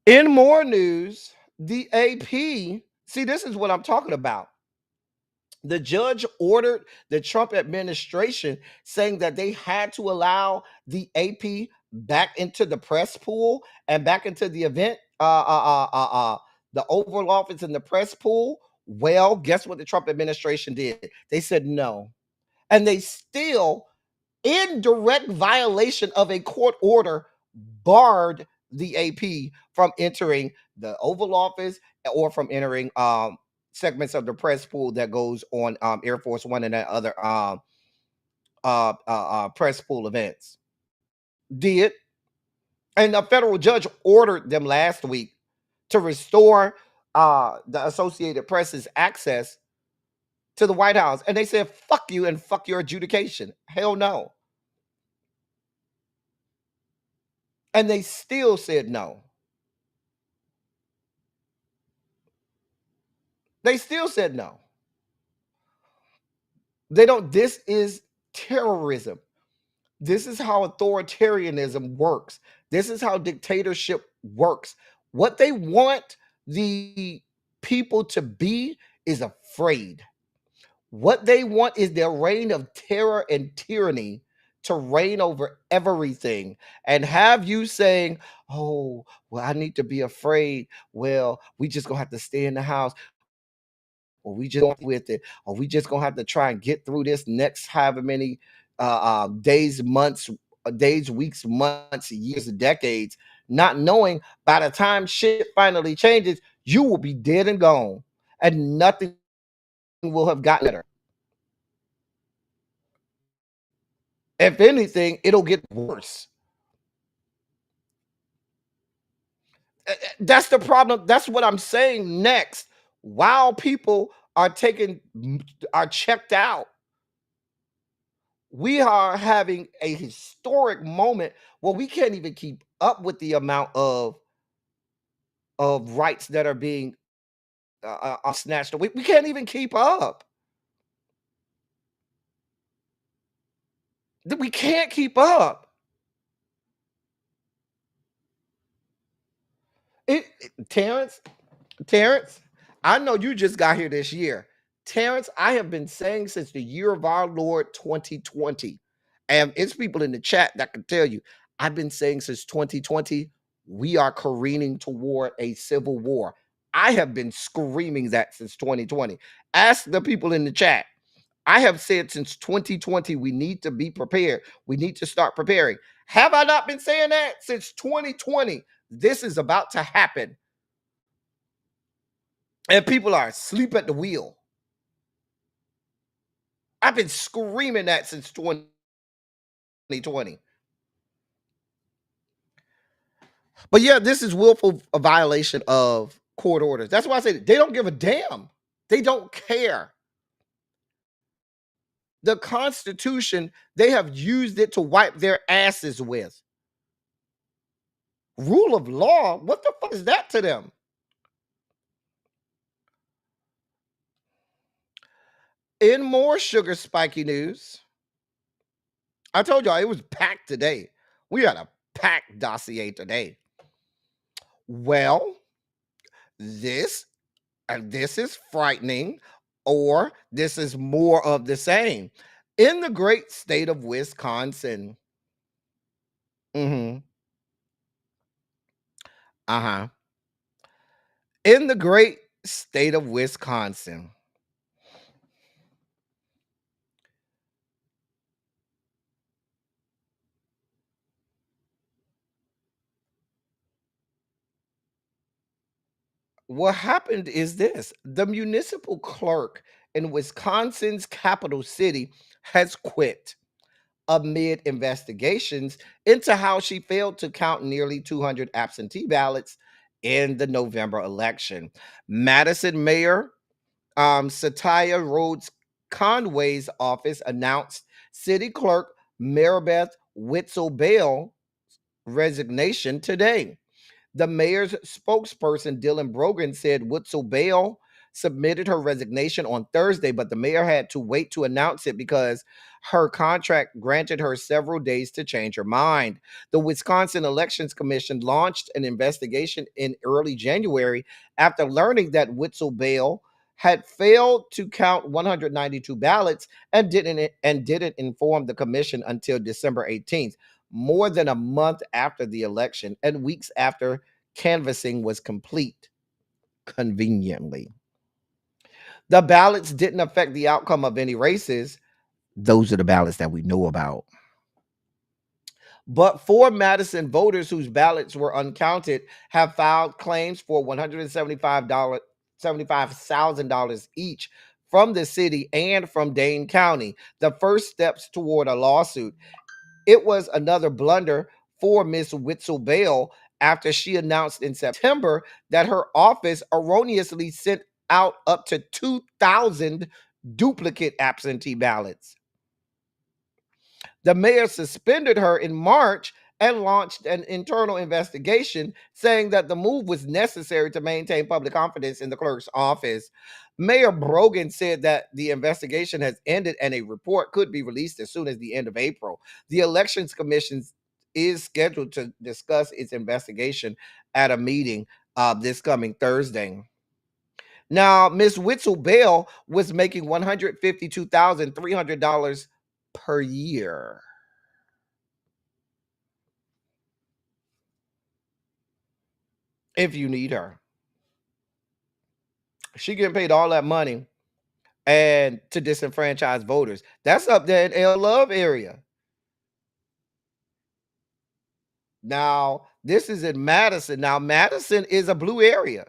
In more news, the AP, see, this is what I'm talking about. The judge ordered the Trump administration saying that they had to allow the AP back into the press pool and back into the event, the Oval Office and the press pool. Well, guess what the Trump administration did? They said no. And they still, in direct violation of a court order, barred the AP from entering the Oval Office or from entering segments of the press pool that goes on Air Force One and other press pool events. Did. And a federal judge ordered them last week to restore the Associated Press's access to the White House. And they said, fuck you and fuck your adjudication. Hell no. And they still said no. They still said no. They don't, this is terrorism. This is how authoritarianism works. This is how dictatorship works. What they want the people to be is afraid. What they want is their reign of terror and tyranny to reign over everything and have you saying, oh, well, I need to be afraid. Well, we just gonna have to stay in the house. Or we just with it, or we just gonna have to try and get through this next however many days, months, weeks, months, years, decades, not knowing by the time shit finally changes, you will be dead and gone, and nothing will have gotten better. If anything, it'll get worse. That's the problem. That's what I'm saying next. While people are checked out, we are having a historic moment where we can't even keep up with the amount of rights that are being snatched away. We can't even keep up. We can't keep up. Terrence, I know you just got here this year. Terrence, I have been saying since the year of our Lord 2020, and it's people in the chat that can tell you, I've been saying since 2020, we are careening toward a civil war. I have been screaming that since 2020. Ask the people in the chat. I have said since 2020, we need to be prepared. We need to start preparing. Have I not been saying that since 2020? This is about to happen. And people are asleep at the wheel. I've been screaming that since 2020. But yeah, this is willful violation of court orders. That's why I say they don't give a damn. They don't care. The Constitution, they have used it to wipe their asses with. Rule of law, what the fuck is that to them? In more sugar spiky news, I told y'all it was packed today. We had a packed dossier today. Well, this is frightening, or this is more of the same. In the great state of Wisconsin. In the great state of Wisconsin. What happened is this: the municipal clerk in Wisconsin's capital city has quit amid investigations into how she failed to count nearly 200 absentee ballots in the November election. Madison Mayor Satya Rhodes Conway's office announced City Clerk Maribeth Witzel-Bell resignation today. The mayor's spokesperson, Dylan Brogan, said Witzel-Bell submitted her resignation on Thursday, but the mayor had to wait to announce it because her contract granted her several days to change her mind. The Wisconsin Elections Commission launched an investigation in early January after learning that Witzel-Bell had failed to count 192 ballots and didn't inform the commission until December 18th. More than a month after the election and weeks after canvassing was complete, conveniently. The ballots didn't affect the outcome of any races. Those are the ballots that we know about. But 4 Madison voters whose ballots were uncounted have filed claims for $175,000 each from the city and from Dane County, the first steps toward a lawsuit. It was another blunder for Miss Witzel-Bell after she announced in September that her office erroneously sent out up to 2,000 duplicate absentee ballots. The mayor suspended her in March and launched an internal investigation, saying that the move was necessary to maintain public confidence in the clerk's office. Mayor Brogan said that the investigation has ended and a report could be released as soon as the end of April. The Elections Commission is scheduled to discuss its investigation at a meeting this coming Thursday. Now, Ms. Witzel-Bell was making $152,300 per year. If you need her. She getting paid all that money and to disenfranchise voters. That's up there in L Love area. Now, this is in Madison. Now, Madison is a blue area.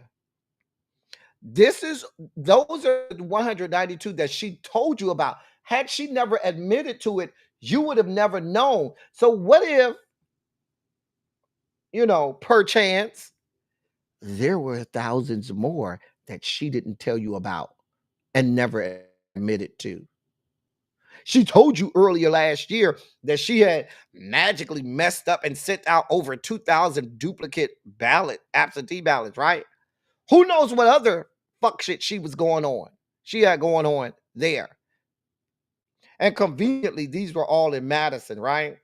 Those are the 192 that she told you about. Had she never admitted to it, you would have never known. So what if, perchance, there were thousands more that she didn't tell you about and never admitted to? She told you earlier last year that she had magically messed up and sent out over 2,000 duplicate absentee ballots, right? Who knows what other fuck shit she was going on. She had going on there. And conveniently, these were all in Madison, right?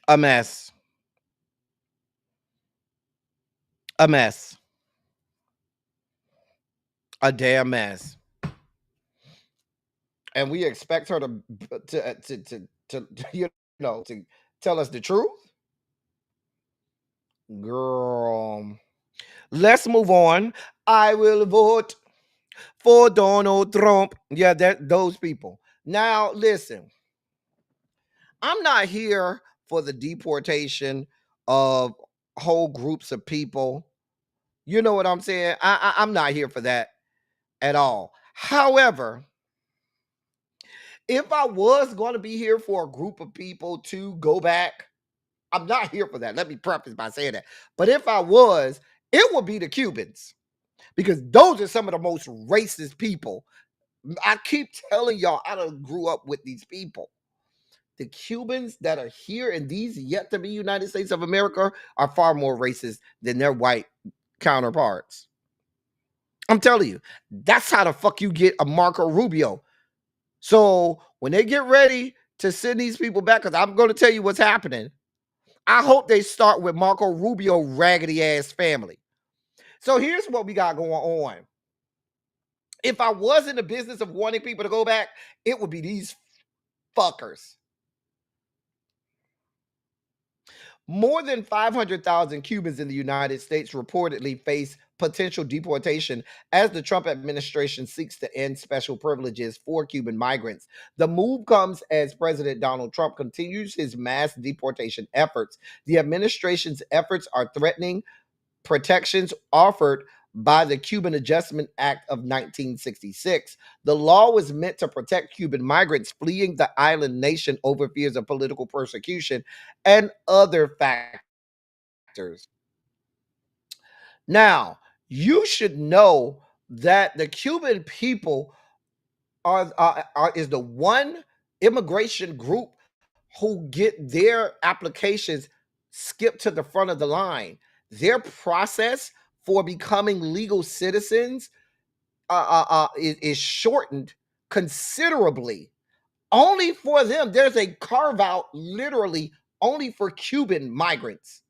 A mess. A mess. A damn mess. And we expect her to you know, to tell us the truth? Girl. Let's move on. I will vote for Donald Trump. Yeah, those people. Now, listen. I'm not here for the deportation of whole groups of people. You know what I'm saying? I'm not here for that at all. However, if I was going to be here for a group of people to go back, I'm not here for that. Let me preface by saying that. But if I was, it would be the Cubans, because those are some of the most racist people. I keep telling y'all, I done grew up with these people. The Cubans that are here in these yet to be United States of America are far more racist than their white counterparts. I'm telling you, that's how the fuck you get a Marco Rubio. So when they get ready to send these people back, because I'm going to tell you what's happening, I hope they start with Marco Rubio raggedy ass family. So here's what we got going on. If I was in the business of wanting people to go back, it would be these fuckers. More than 500,000 Cubans in the United States reportedly face potential deportation as the Trump administration seeks to end special privileges for Cuban migrants. The move comes as President Donald Trump continues his mass deportation efforts. The administration's efforts are threatening protections offered by the Cuban Adjustment Act of 1966. The law was meant to protect Cuban migrants fleeing the island nation over fears of political persecution and other factors. Now, you should know that the Cuban people is the one immigration group who get their applications skipped to the front of the line. Their process for becoming legal citizens is shortened considerably. Only for them, there's a carve out literally only for Cuban migrants,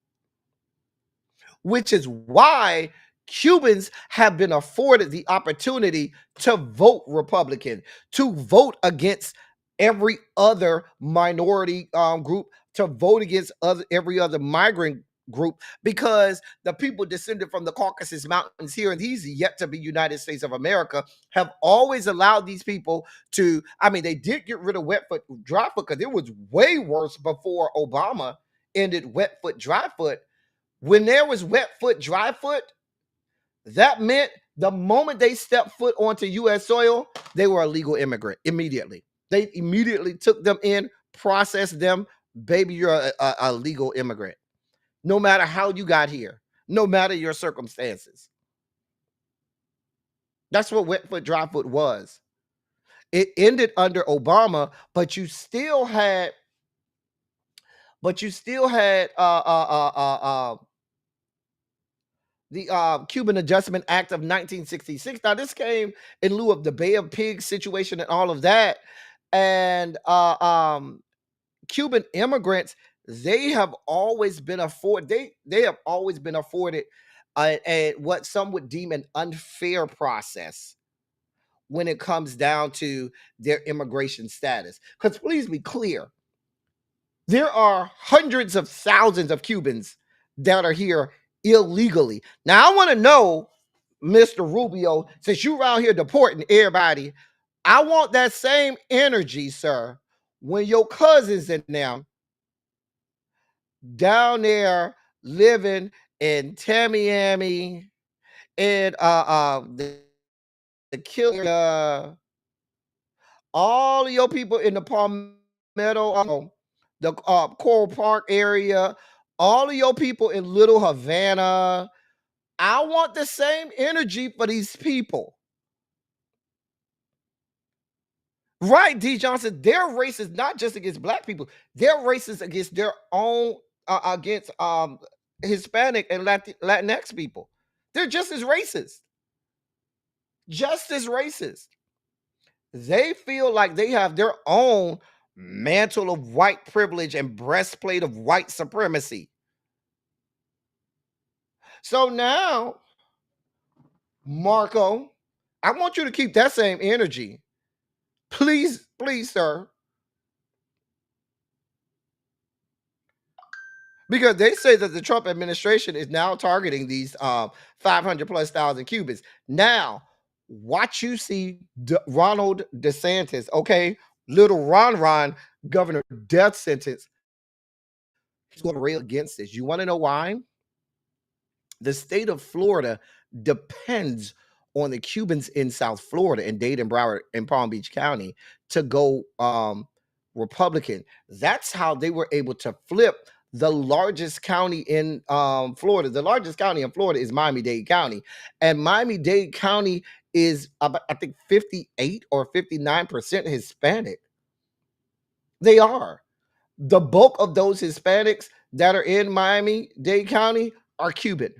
which is why Cubans have been afforded the opportunity to vote Republican, to vote against every other minority group, to vote against every other migrant group, because the people descended from the Caucasus Mountains here in these yet to be United States of America have always allowed these people to, I mean, they did get rid of wet foot, dry foot, because it was way worse before Obama ended wet foot, dry foot. When there was wet foot, dry foot, that meant the moment they stepped foot onto U.S. soil, they were a legal immigrant immediately. They immediately took them in, processed them. Baby, you're a legal immigrant. No matter how you got here, no matter your circumstances. That's what wet foot, dry foot was. It ended under Obama, but you still had the Cuban Adjustment Act of 1966. Now, this came in lieu of the Bay of Pigs situation and all of that. And Cuban immigrants, they have always been afforded. They have always been afforded what some would deem an unfair process when it comes down to their immigration status. Because please be clear, there are hundreds of thousands of Cubans that are here illegally. Now, I want to know, Mr. Rubio, since you around here deporting everybody, I want that same energy, sir, when your cousins and them down there living in Tamiami and the Kill, all of your people in the Palmetto, the Coral Park area, all of your people in Little Havana. I want the same energy for these people. Right, D. Johnson. They're racist not just against black people. They're racist against their own against Hispanic and Latinx people. They're just as racist. Just as racist. They feel like they have their own mantle of white privilege and breastplate of white supremacy. So now, Marco, I want you to keep that same energy. Please, please, sir. Because they say that the Trump administration is now targeting these 500 plus thousand Cubans. Now, watch you see Ronald DeSantis, okay? Little Ron, governor death sentence. He's going to rail against this. You want to know why? The state of Florida depends on the Cubans in South Florida, in Dade and Broward and Palm Beach County, to go Republican. That's how they were able to flip the largest county in Florida. The largest county in Florida is Miami-Dade County. And Miami-Dade County is, I think, 58 or 59% Hispanic. They are. The bulk of those Hispanics that are in Miami-Dade County are Cuban.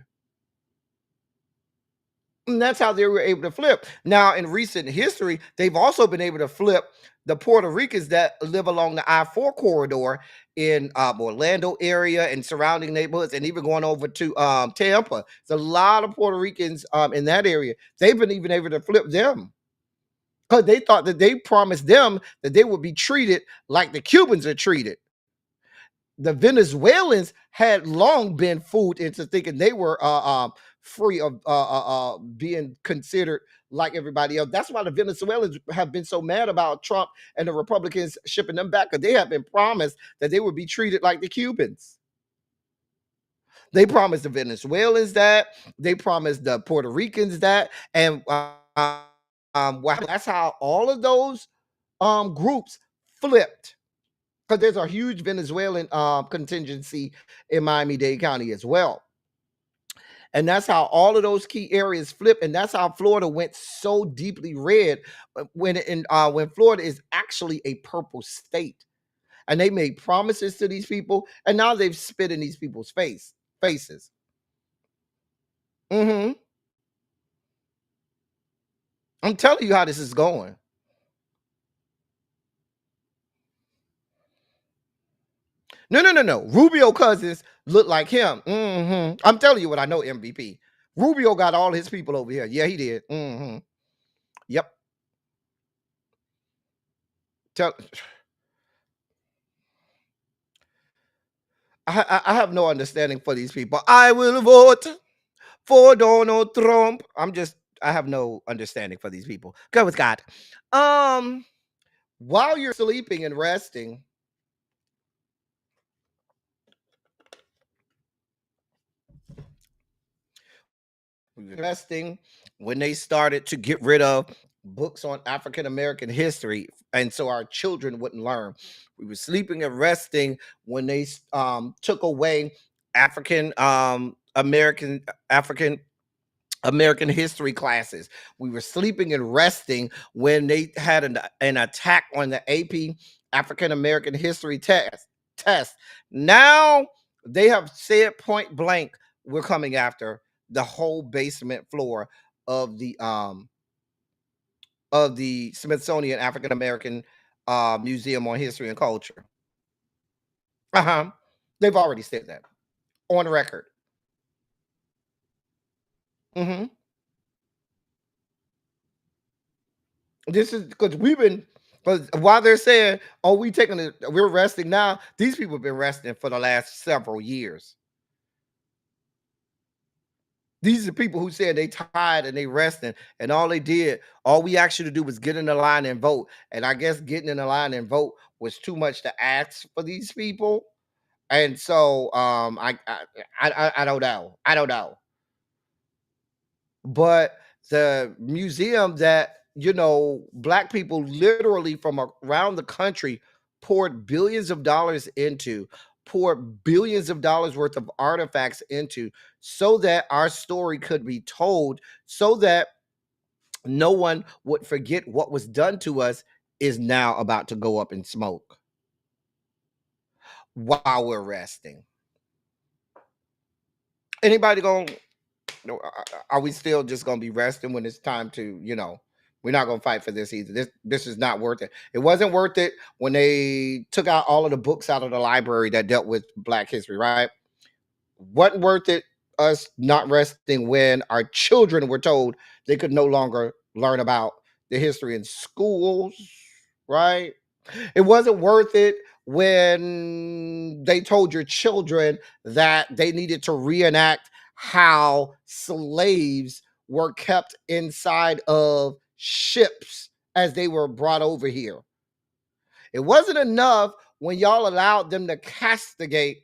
And that's how they were able to flip. Now, in recent history, they've also been able to flip the Puerto Ricans that live along the I-4 corridor in Orlando area and surrounding neighborhoods, and even going over to Tampa. There's a lot of Puerto Ricans in that area. They've been even able to flip them because they thought that they promised them that they would be treated like the Cubans are treated. The Venezuelans had long been fooled into thinking they were free of being considered like everybody else. That's why the Venezuelans have been so mad about Trump and the Republicans shipping them back, because they have been promised that they would be treated like the Cubans. They promised the Venezuelans that. They promised the Puerto Ricans that. And that's how all of those groups flipped. Because there's a huge Venezuelan contingency in Miami-Dade County as well. And that's how all of those key areas flip. And that's how Florida went so deeply red when Florida is actually a purple state. And they made promises to these people, and now they've spit in these people's faces. I'm telling you how this is going. No. Rubio cousins look like him. I'm telling you what I know, MVP. Rubio got all his people over here. Yeah, he did. Yep. I have no understanding for these people. I will vote for Donald Trump. I have no understanding for these people. Go with God. While you're sleeping and resting, when they started to get rid of books on African American history, and so our children wouldn't learn. We were sleeping and resting when they took away African American history classes. We were sleeping and resting when they had an attack on the AP African American history test. Now they have said point blank, we're coming after the whole basement floor of the Smithsonian African American Museum on History and Culture. They've already said that on record. This is because while they're saying, "Oh, we're resting now," these people have been resting for the last several years. These are people who said they tired and they resting, and all we asked you to do was get in the line and vote. And I guess getting in the line and vote was too much to ask for these people. And so I don't know. I don't know. But the museum that, Black people literally from around the country poured billions of dollars into, poured billions of dollars worth of artifacts into, so that our story could be told, so that no one would forget what was done to us, is now about to go up in smoke while we're resting. Anybody going, are we still just going to be resting when it's time to, we're not going to fight for this either. This is not worth it. It wasn't worth it when they took out all of the books out of the library that dealt with Black history, right? Wasn't worth it us not resting when our children were told they could no longer learn about the history in schools, right? It wasn't worth it when they told your children that they needed to reenact how slaves were kept inside of ships as they were brought over here. It wasn't enough when y'all allowed them to castigate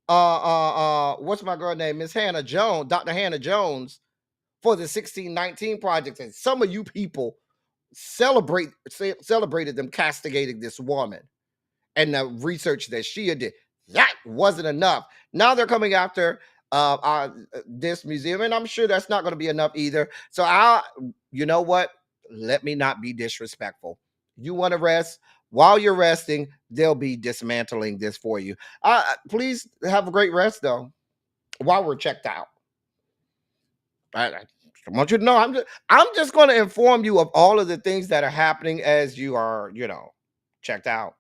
what's my girl name? Miss Hannah Jones, Dr. Hannah Jones, for the 1619 project. And some of you people celebrated them castigating this woman and the research that she did. That wasn't enough. Now they're coming after this museum, and I'm sure that's not going to be enough either. So you know what? Let me not be disrespectful. You want to rest? While you're resting, they'll be dismantling this for you. Please have a great rest, though, while we're checked out. I want you to know I'm just going to inform you of all of the things that are happening as you are, checked out.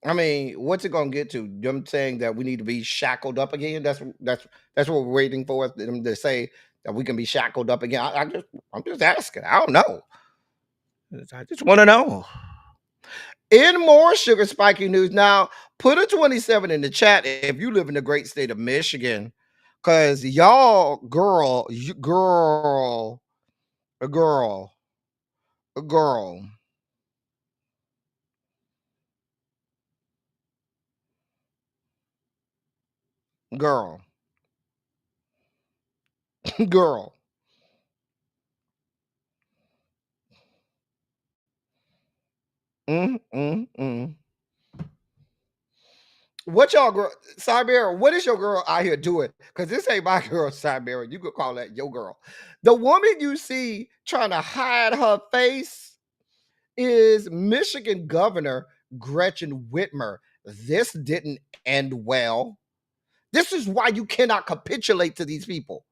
I mean, what's it gonna get to? Them saying that we need to be shackled up again? That's what we're waiting for them to say, that we can be shackled up again. I'm just asking. I don't know. I just want to know. In more sugar spiking news, now put a 27 in the chat if you live in the great state of Michigan, because y'all, girl, girl. Mm. What y'all girl, Siberia? What is your girl out here doing? Because this ain't my girl, Siberia. You could call that your girl. The woman you see trying to hide her face is Michigan Governor Gretchen Whitmer. This didn't end well. This is why you cannot capitulate to these people.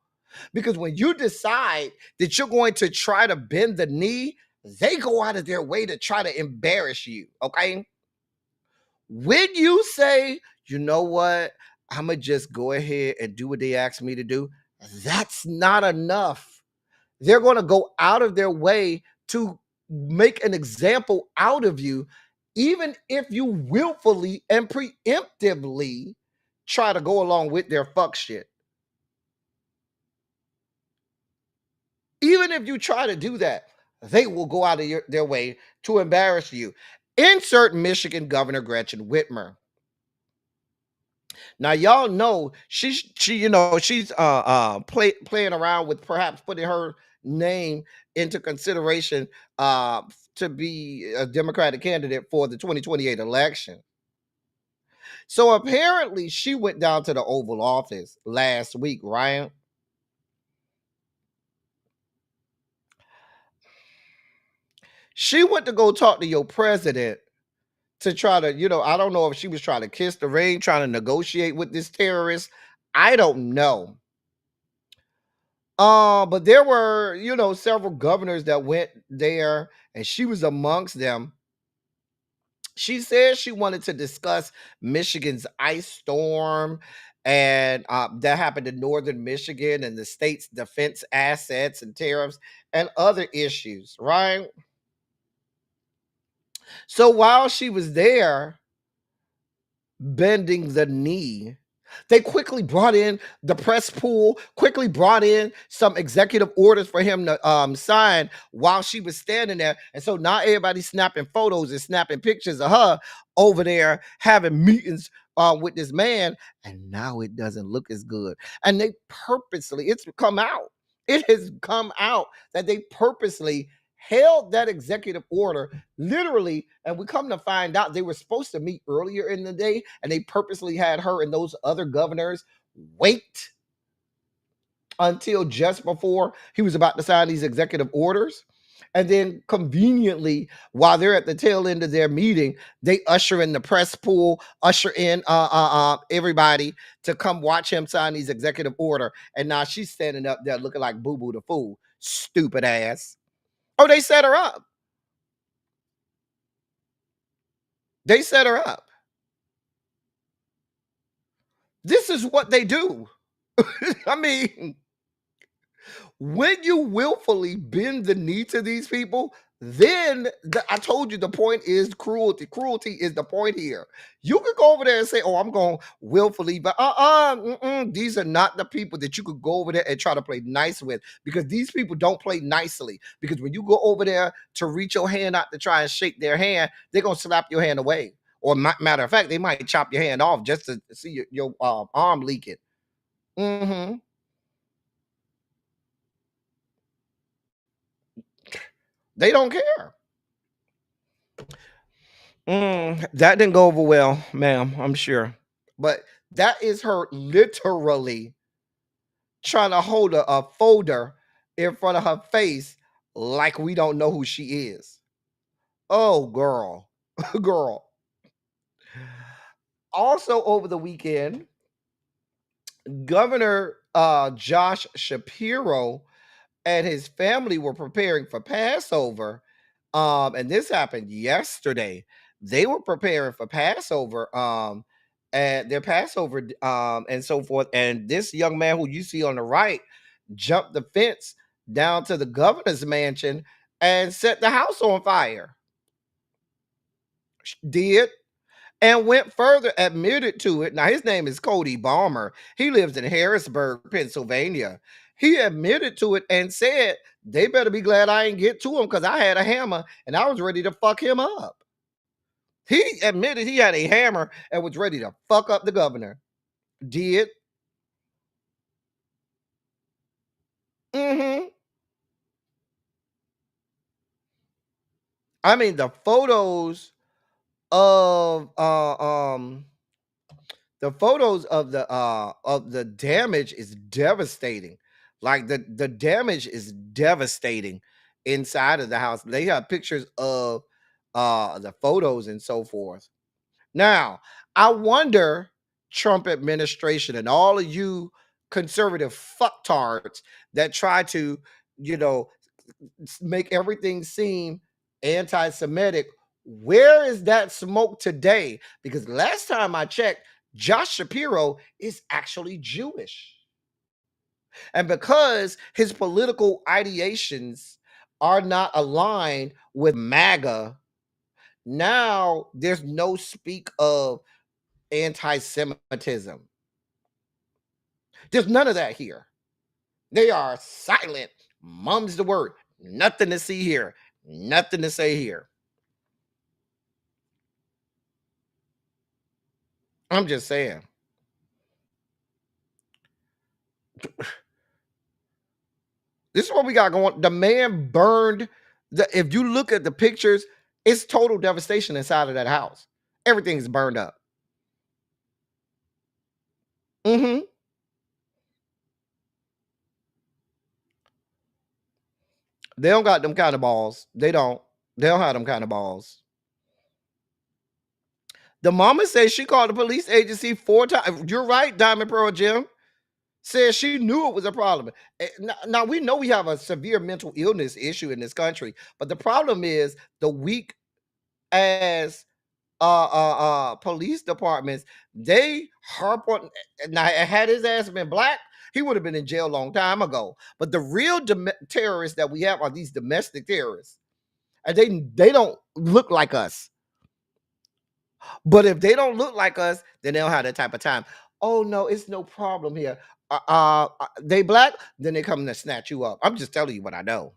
Because when you decide that you're going to try to bend the knee, they go out of their way to try to embarrass you, okay? When you say, you know what, I'm going to just go ahead and do what they asked me to do, that's not enough. They're going to go out of their way to make an example out of you, even if you willfully and preemptively try to go along with their fuck shit. Even if you try to do that, they will go out of their way to embarrass you. Insert Michigan Governor Gretchen Whitmer. Now y'all know she's playing around with perhaps putting her name into consideration to be a Democratic candidate for the 2028 election. So apparently she went down to the Oval Office last week, right? She went to go talk to your president to try to, I don't know if she was trying to kiss the ring, trying to negotiate with this terrorist. I don't know. But there were, several governors that went there, and she was amongst them. She said she wanted to discuss Michigan's ice storm and that happened in northern Michigan and the state's defense assets and tariffs and other issues, right? So while she was there bending the knee, they quickly brought in the press pool, quickly brought in some executive orders for him to sign while she was standing there. And so now everybody's snapping photos and snapping pictures of her over there having meetings with this man. And now it doesn't look as good. And they purposely, it has come out that they purposely held that executive order literally, and we come to find out they were supposed to meet earlier in the day, and they purposely had her and those other governors wait until just before he was about to sign these executive orders. And then conveniently, while they're at the tail end of their meeting, they usher in the press pool, usher in everybody to come watch him sign these executive order. And now she's standing up there looking like Boo Boo the Fool. Stupid ass. Oh, they set her up. They set her up. This is what they do. I mean, when you willfully bend the knee to these people, then I told you the point is cruelty. Cruelty is the point here. You could go over there and say, "Oh, I'm going willfully," but these are not the people that you could go over there and try to play nice with, because these people don't play nicely. Because when you go over there to reach your hand out to try and shake their hand, they're gonna slap your hand away. Or matter of fact, they might chop your hand off just to see your arm leaking. Mm-hmm. They don't care. That didn't go over well, ma'am, I'm sure. But that is her literally trying to hold a folder in front of her face like we don't know who she is. Oh, girl. Girl. Also, over the weekend, Governor Josh Shapiro and his family were preparing for Passover. And this happened yesterday. They were preparing for Passover, and their Passover, and so forth. And this young man who you see on the right jumped the fence down to the governor's mansion and set the house on fire. Did. And went further, admitted to it. Now, his name is Cody Balmer. He lives in Harrisburg, Pennsylvania. He admitted to it and said, they better be glad I didn't get to him, because I had a hammer and I was ready to fuck him up. He admitted he had a hammer and was ready to fuck up the governor. Did. Mm-hmm. I mean, the photos of the damage is devastating. Like the damage is devastating inside of the house. They have pictures of the photos and so forth. Now, I wonder, Trump administration and all of you conservative fucktards that try to, you know, make everything seem anti-Semitic, where is that smoke today? Because last time I checked, Josh Shapiro is actually Jewish. And because his political ideations are not aligned with MAGA, now there's no speak of anti-Semitism. There's none of that here. They are silent. Mum's the word. Nothing to see here. Nothing to say here. I'm just saying. This is what we got going. The man burned. If you look at the pictures, it's total devastation inside of that house. Everything's burned up. Mm-hmm. They don't got them kind of balls. They don't. They don't have them kind of balls. The mama says she called the police agency 4 times. You're right, Diamond Pearl Jim. Says she knew it was a problem. Now we know we have a severe mental illness issue in this country, but the problem is the weak as police departments, they harp on. Now, had his ass been black, he would have been in jail a long time ago. But the real terrorists that we have are these domestic terrorists, and they don't look like us. But if they don't look like us, then they don't have that type of time. Oh no, it's no problem here. They black, then they come to snatch you up. I'm just telling you what I know.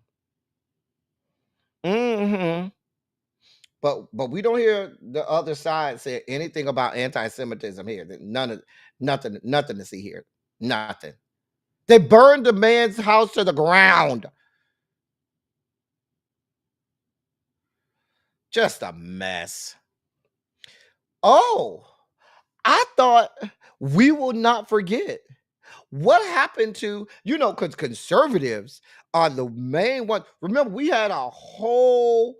Mm-hmm. But we don't hear the other side say anything about anti-Semitism here. Nothing to see here. Nothing. They burned the man's house to the ground. Just a mess. Oh, I thought we will not forget What happened to, because conservatives are the main one. Remember, we had a whole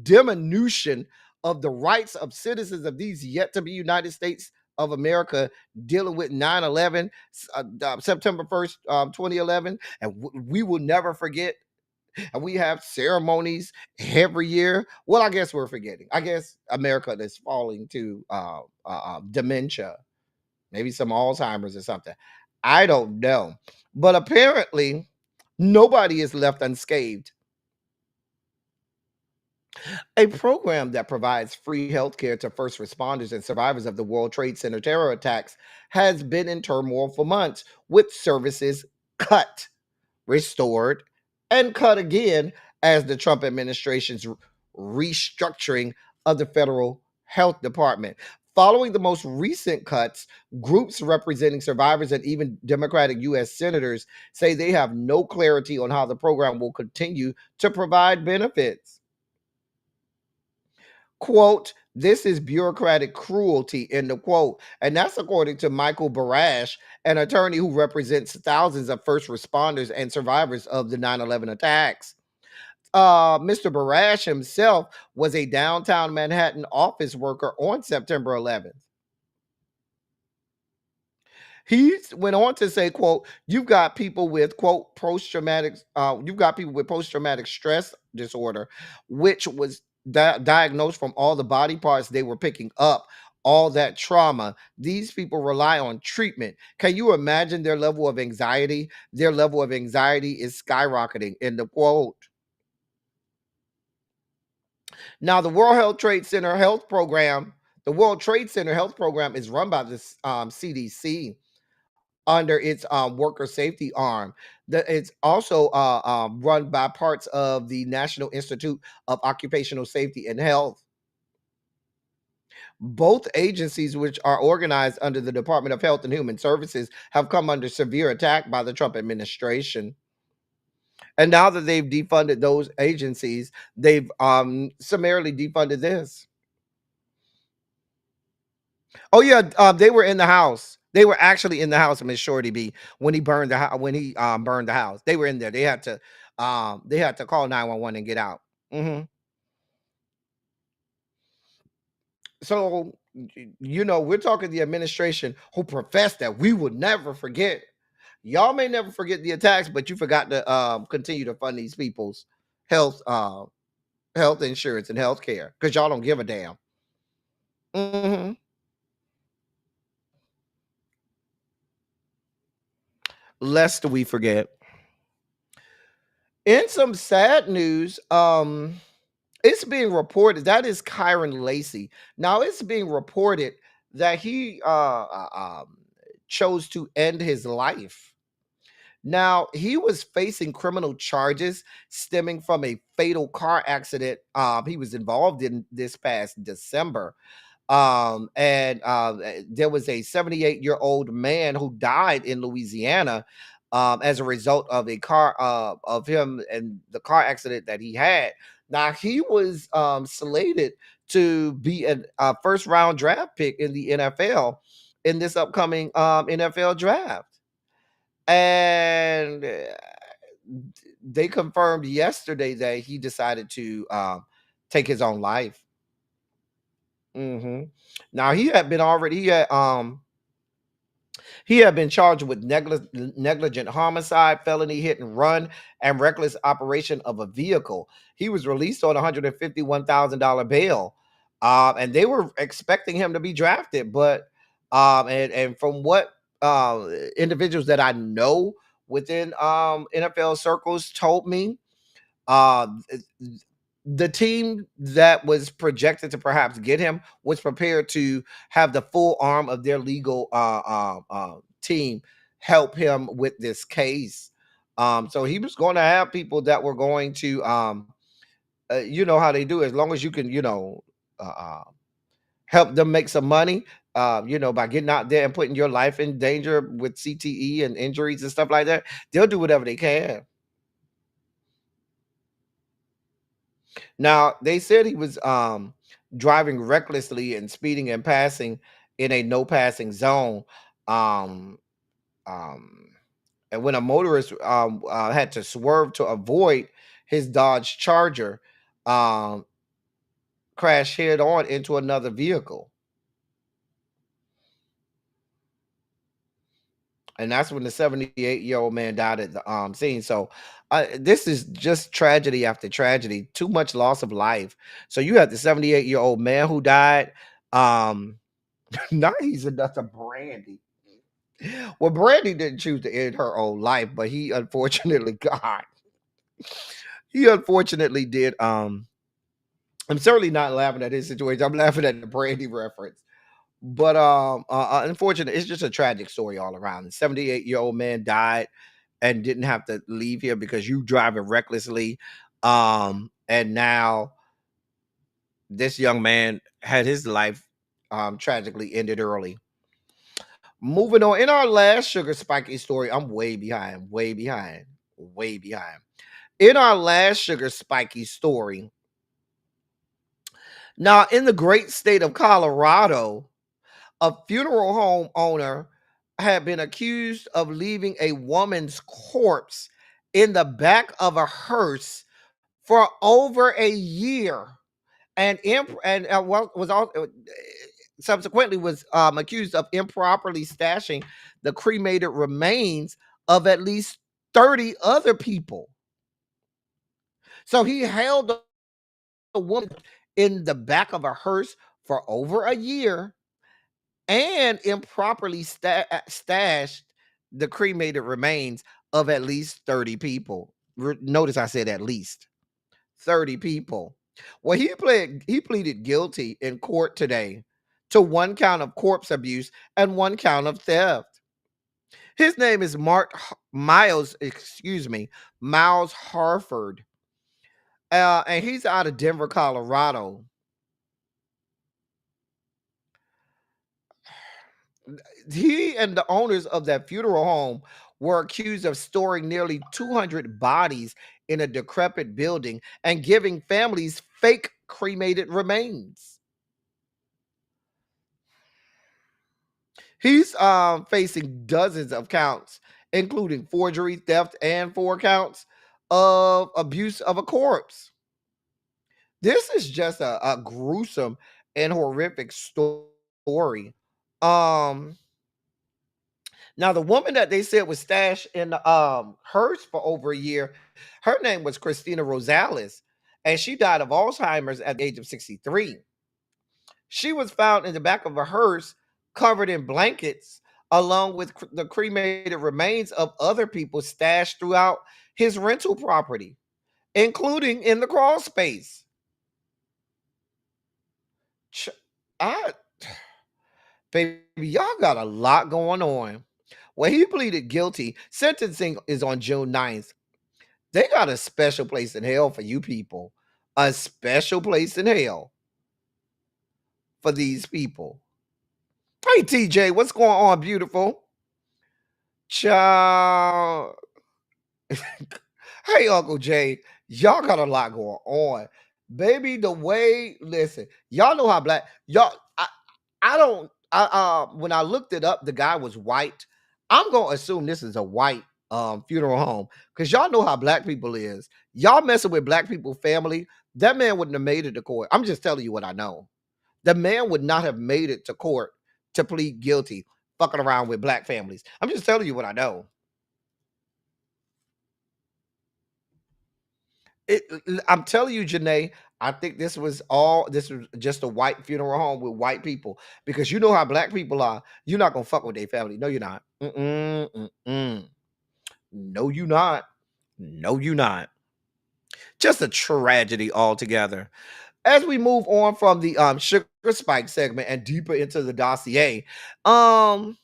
diminution of the rights of citizens of these yet to be United States of America dealing with 9/11, September 1st, 2011. And we will never forget. And we have ceremonies every year. Well, I guess we're forgetting. I guess America is falling to dementia, maybe some Alzheimer's or something. I don't know. But apparently, nobody is left unscathed. A program that provides free healthcare to first responders and survivors of the World Trade Center terror attacks has been in turmoil for months, with services cut, restored, and cut again as the Trump administration's restructuring of the federal health department. Following the most recent cuts, groups representing survivors and even Democratic U.S. senators say they have no clarity on how the program will continue to provide benefits. Quote, this is bureaucratic cruelty, end of quote. And that's according to Michael Barash, an attorney who represents thousands of first responders and survivors of the 9/11 attacks. Mr. Barash himself was a downtown Manhattan office worker on September 11th. He went on to say, quote, you've got people with, quote, post-traumatic stress disorder, which was diagnosed from all the body parts they were picking up, all that trauma. These people rely on treatment. Can you imagine their level of anxiety? Their level of anxiety is skyrocketing, end of quote. Now, the World Trade Center Health Program is run by the CDC under its worker safety arm. It's also run by parts of the National Institute of Occupational Safety and Health. Both agencies, which are organized under the Department of Health and Human Services, have come under severe attack by the Trump administration. And now that they've defunded those agencies, they've summarily defunded this. Oh yeah, they were in the house. They were actually in the house of Miss Shorty B when he burned the house. When he burned the house, they were in there. They had to call 911 and get out. So we're talking the administration who professed that we would never forget. Y'all may never forget the attacks, but you forgot to continue to fund these people's health health insurance and health care because y'all don't give a damn. Lest we forget. In some sad news, it's being reported that is Kyron Lacey. Now it's being reported that he chose to end his life. Now he was facing criminal charges stemming from a fatal car accident he was involved in this past December. And there was a 78-year-old man who died in Louisiana as a result of a car of him and the car accident that he had. Now he was slated to be a first round draft pick in the NFL in this upcoming NFL draft. And they confirmed yesterday that he decided to take his own life. Now he had been charged with negligent homicide, felony hit and run, and reckless operation of a vehicle. He was released on $151,000 bail, and they were expecting him to be drafted. But and from what individuals that I know within NFL circles told me, the team that was projected to perhaps get him was prepared to have the full arm of their legal team help him with this case. So he was going to have people that were going to, you know how they do, as long as you can, help them make some money, by getting out there and putting your life in danger with CTE and injuries and stuff like that, they'll do whatever they can. Now, they said he was driving recklessly and speeding and passing in a no passing zone. Um, um, and when a motorist had to swerve to avoid his Dodge Charger, um, crashed head on into another vehicle. And that's when the 78-year-old man died at the scene. So this is just tragedy after tragedy, too much loss of life. So you have the 78-year-old man who died. Now he's another Brandy. Well, Brandy didn't choose to end her own life, but he unfortunately God. He unfortunately did. I'm certainly not laughing at his situation. I'm laughing at the Brandy reference. But unfortunately, it's just a tragic story all around. The 78-year-old man died and didn't have to leave here because you driving recklessly. And now this young man had his life tragically ended early. Moving on, in our last sugar spiky story, I'm way behind, way behind, way behind. In our last sugar spiky story, now in the great state of Colorado, a funeral home owner had been accused of leaving a woman's corpse in the back of a hearse for over a year, and was also subsequently was accused of improperly stashing the cremated remains of at least 30 other people. So he held the woman in the back of a hearse for over a year and improperly stashed the cremated remains of at least 30 people. Notice I said at least 30 people. Well, he pleaded guilty in court today to one count of corpse abuse and one count of theft. His name is Miles Harford. And he's out of Denver, Colorado. He and the owners of that funeral home were accused of storing nearly 200 bodies in a decrepit building and giving families fake cremated remains. He's facing dozens of counts, including forgery, theft, and 4 counts of abuse of a corpse. This is just a gruesome and horrific story. Um, Now, the woman that they said was stashed in the hearse for over a year, her name was Christina Rosales, and she died of Alzheimer's at the age of 63. She was found in the back of a hearse covered in blankets, along with the cremated remains of other people stashed throughout his rental property, including in the crawl space. Ch- I, baby, y'all got a lot going on. Well, he pleaded guilty. Sentencing is on June 9th. They got a special place in hell for you people. A special place in hell for these people. Hey, TJ, what's going on, beautiful? Child. Hey, Uncle Jay, y'all got a lot going on. Baby, the way, listen, y'all know how black, y'all, I don't, when I looked it up, the guy was white. I'm going to assume this is a white funeral home because y'all know how black people is. Y'all messing with black people family, that man wouldn't have made it to court. I'm just telling you what I know. The man would not have made it to court to plead guilty fucking around with black families. I'm just telling you what I know. I'm telling you, Janae, I think this was just a white funeral home with white people because you know how black people are. You're not gonna fuck with their family. No, you're not. No, you not. No, you not. Just a tragedy altogether. As we move on from the sugar spike segment and deeper into the dossier, um,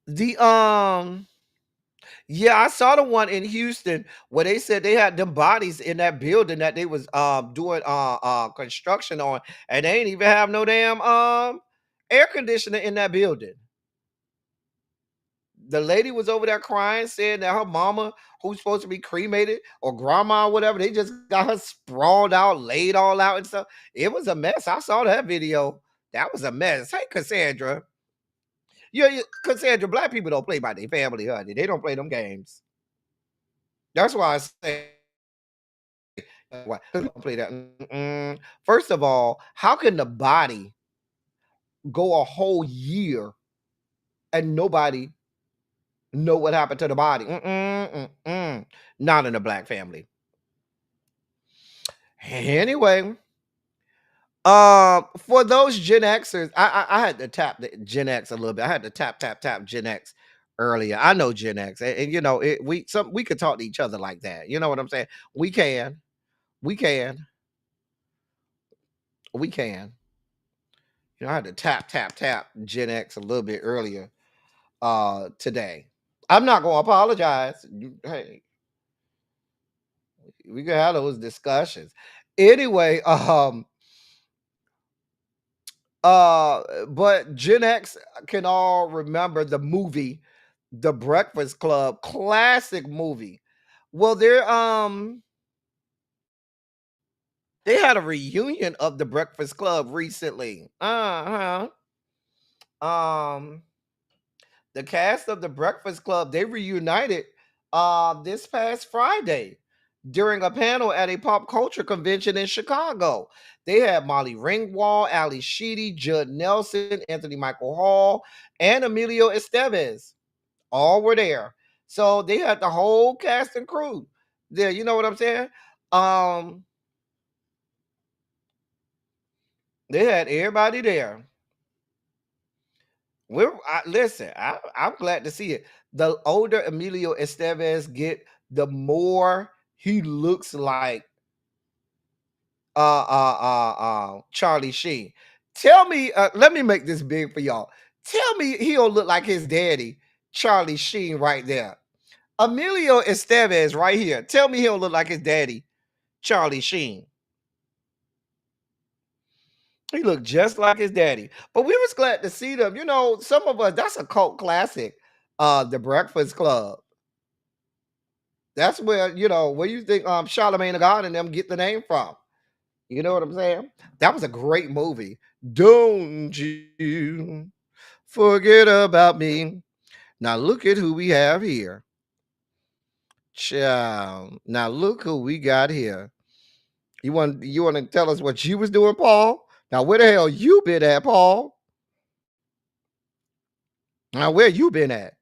the yeah, I saw the one in Houston where they said they had them bodies in that building that they was doing construction on, and they ain't even have no damn air conditioner in that building. The lady was over there crying, saying that her mama, who's supposed to be cremated, or grandma or whatever, they just got her sprawled out, laid all out and stuff. It was a mess. I saw that video. That was a mess. Hey, Cassandra. Cassandra, black people don't play by their family, honey. They don't play them games. That's why I say, why don't play that. First of all, how can the body go a whole year and nobody know what happened to the body? Not in a black family. Anyway, for those Gen Xers, I had to tap the Gen X a little bit. I had to tap Gen X earlier. I know Gen X, and you know, we could talk to each other like that. You know what I'm saying? We can, we can, we can. You know, I had to tap Gen X a little bit earlier today. I'm not gonna apologize. Hey, we can have those discussions. Anyway, but Gen X can all remember the movie The Breakfast Club, classic movie. Well, they had a reunion of The Breakfast Club recently. Um the cast of The Breakfast Club, they reunited this past Friday during a panel at a pop culture convention in Chicago. They had Molly Ringwald, Ali Sheedy, Judd Nelson, Anthony Michael Hall, and Emilio Estevez. All were there. So they had the whole cast and crew there. You know what I'm saying? Um, they had everybody there. Listen. I'm glad to see it. The older Emilio Estevez get, the more he looks like Charlie Sheen. Tell me, let me make this big for y'all. Tell me he don't look like his daddy, Charlie Sheen, right there. Emilio Estevez right here. Tell me he don't look like his daddy, Charlie Sheen. He looked just like his daddy. But we was glad to see them. You know, some of us, that's a cult classic. The Breakfast Club. That's where, you know, where you think Charlemagne the God and them get the name from. You know what I'm saying? That was a great movie. Don't you forget about me. Now look at who we have here. Child. Now look who we got here. You want to tell us what you was doing, Paul? Now where the hell you been at, Paul? Now where you been at?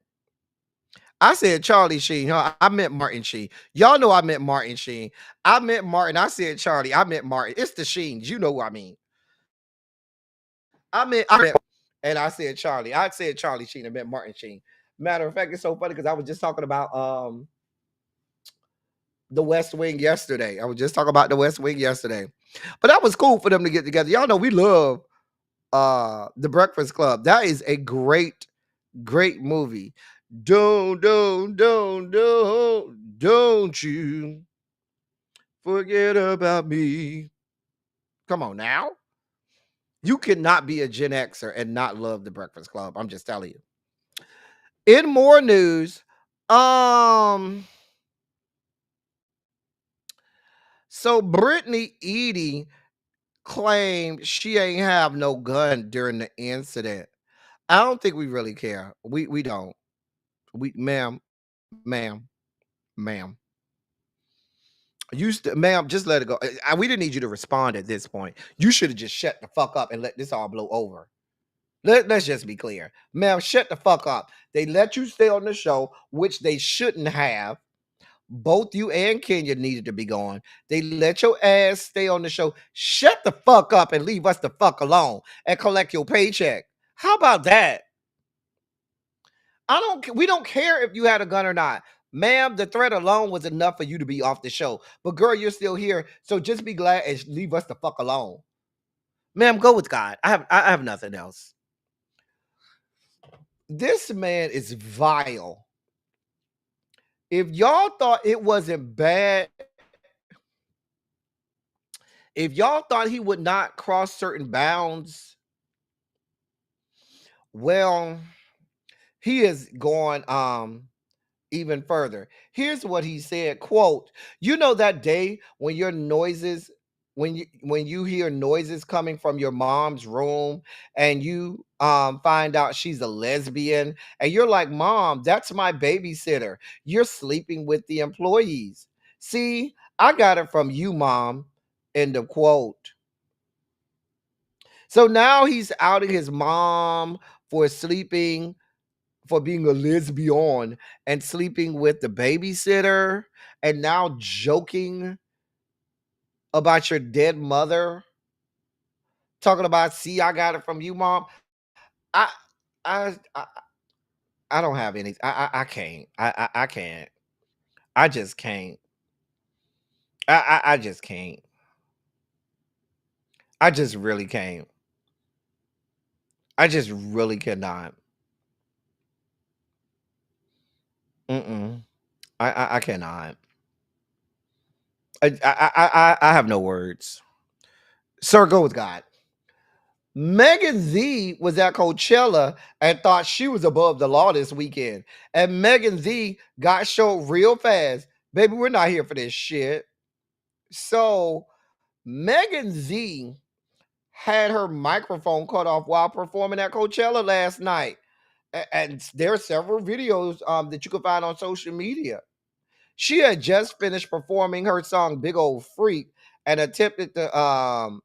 I said Charlie Sheen. Huh? I meant Martin Sheen. Y'all know I meant Martin Sheen. I meant Martin. I said Charlie. I meant Martin. It's the Sheens. You know what I mean. And I said Charlie. I said Charlie Sheen. I meant Martin Sheen. Matter of fact, it's so funny because I was just talking about the West Wing yesterday. I was just talking about the West Wing yesterday. But that was cool for them to get together. Y'all know we love The Breakfast Club. That is a great movie. Don't you forget about me. Come on now. You cannot be a Gen Xer and not love The Breakfast Club. I'm just telling you. In more news, so Brittany Edie claimed she ain't have no gun during the incident. I don't think we really care. We don't. Ma'am, ma'am. Ma'am, just let it go. We didn't need you to respond at this point. You should have just shut the fuck up and let this all blow over. Let's just be clear. Ma'am, shut the fuck up. They let you stay on the show, which they shouldn't have. Both you and Kenya needed to be gone. They let your ass stay on the show. Shut the fuck up and leave us the fuck alone and collect your paycheck. How about that? We don't care if you had a gun or not. Ma'am, the threat alone was enough for you to be off the show. But girl, you're still here. So just be glad and leave us the fuck alone. Ma'am, go with God. I have nothing else. This man is vile. If y'all thought it wasn't bad, if y'all thought he would not cross certain bounds, well, he is going even further. Here's what he said, quote, "You know that day when your noises when you hear noises coming from your mom's room and you find out she's a lesbian and you're like, "Mom, that's my babysitter. You're sleeping with the employees. See, I got it from you, Mom." End of quote. So now he's outing his mom for sleeping, for being a lesbian and sleeping with the babysitter, and now joking about your dead mother, talking about, "See, I got it from you, Mom." I I I, I don't have any. I can't. I can't. I just can't. I just can't. I just really can't. I just really cannot. Mm-mm. I cannot. I have no words. Sir, go with God. Megan Z was at Coachella and thought she was above the law this weekend. And Megan Z got showed real fast. Baby, we're not here for this shit. So Megan Z had her microphone cut off while performing at Coachella last night. And there are several videos that you can find on social media. She had just finished performing her song "Big Old Freak" and attempted to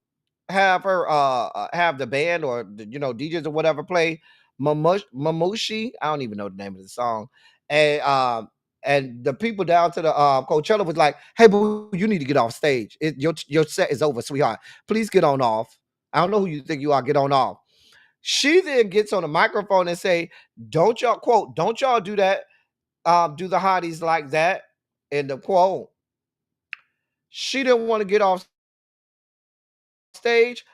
have her have the band or the, DJs or whatever play Mamushi. I don't even know the name of the song. And the people down to the Coachella was like, "Hey, boo, you need to get off stage. Your set is over, sweetheart. Please get on off. I don't know who you think you are. Get on off." She then gets on the microphone and say, "Don't y'all," quote, "don't y'all do that, do the hotties like that," end of quote. She didn't want to get off stage.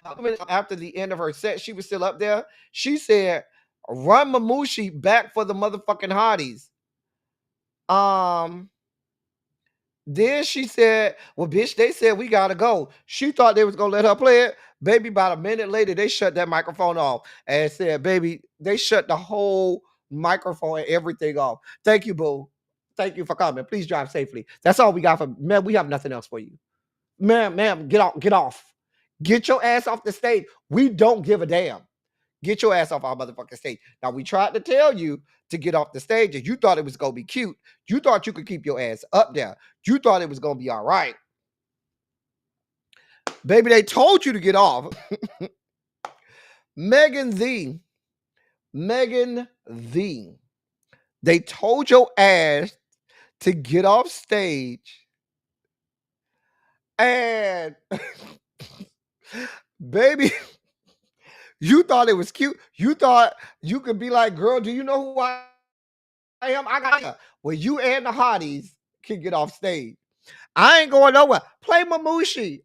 After the end of her set, she was still up there. She said, "Run Mamushi back for the motherfucking hotties." Um, then she said, "Well, bitch, they said we gotta go." She thought they was gonna let her play it. Baby, about a minute later, they shut that microphone off and said, "Baby, they shut the whole microphone and everything off. Thank you, boo. Thank you for coming. Please drive safely." That's all we got for, man. We have nothing else for you. Ma'am, get off, get off. Get your ass off the stage. We don't give a damn. Get your ass off our motherfucking stage. Now, we tried to tell you to get off the stage and you thought it was going to be cute. You thought you could keep your ass up there. You thought it was going to be all right. Baby, they told you to get off. Megan Z. They told your ass to get off stage. And baby, you thought it was cute. You thought you could be like, "Girl, do you know who I am? I got you." Well, you and the hotties can get off stage. I ain't going nowhere. Play Mamushi.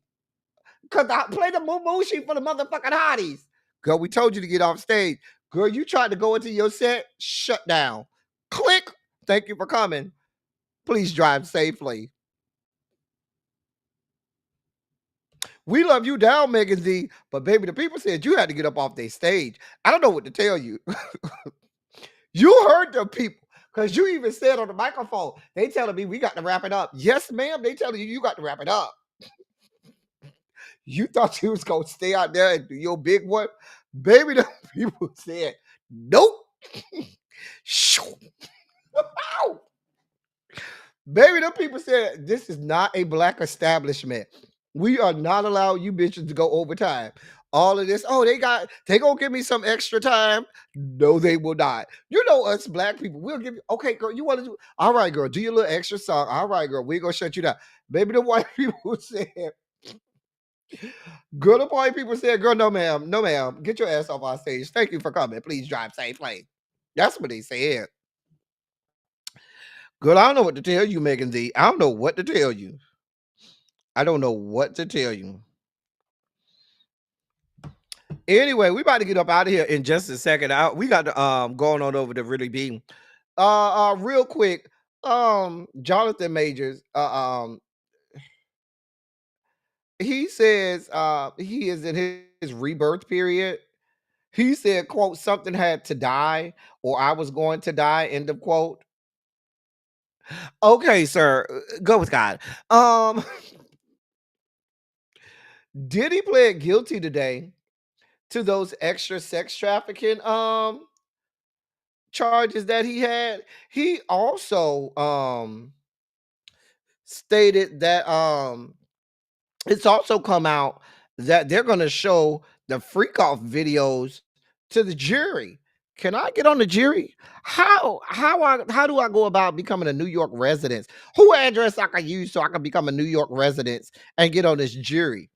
Cause I play the Mamushi for the motherfucking hotties. Girl, we told you to get off stage. Girl, you tried to go into your set, shut down. Click. Thank you for coming. Please drive safely. We love you down, Megan Z. But baby, the people said you had to get up off their stage. I don't know what to tell you. You heard the people. Because you even said on the microphone, they telling me we got to wrap it up. Yes, ma'am. They telling you got to wrap it up. You thought you was going to stay out there and do your big one? Baby, the people said, nope. Baby, the people said, this is not a black establishment. We are not allowed you bitches to go overtime. All of this, oh, they gonna give me some extra time. No, they will not. You know us black people, we'll give you, okay, girl, you want to do, all right, girl, do your little extra song. All right, girl, we're gonna shut you down. Baby, the white people said, girl, the white people said, girl, no, ma'am, get your ass off our stage. Thank you for coming. Please drive safely. That's what they said. Girl, I don't know what to tell you, Megan Z. I don't know what to tell you. I don't know what to tell you. Anyway, we about to get up out of here in just a second. We got to going on over to really be real quick. Jonathan Majors, he says he is in his rebirth period. He said, quote, "Something had to die or I was going to die," end of quote. Okay, sir, go with God. Did he plead guilty today to those extra sex trafficking charges that he had? He also stated that it's also come out that they're going to show the freak off videos to the jury. Can I get on the jury? How do I go about becoming a New York resident? Who address I can use so I can become a New York resident and get on this jury?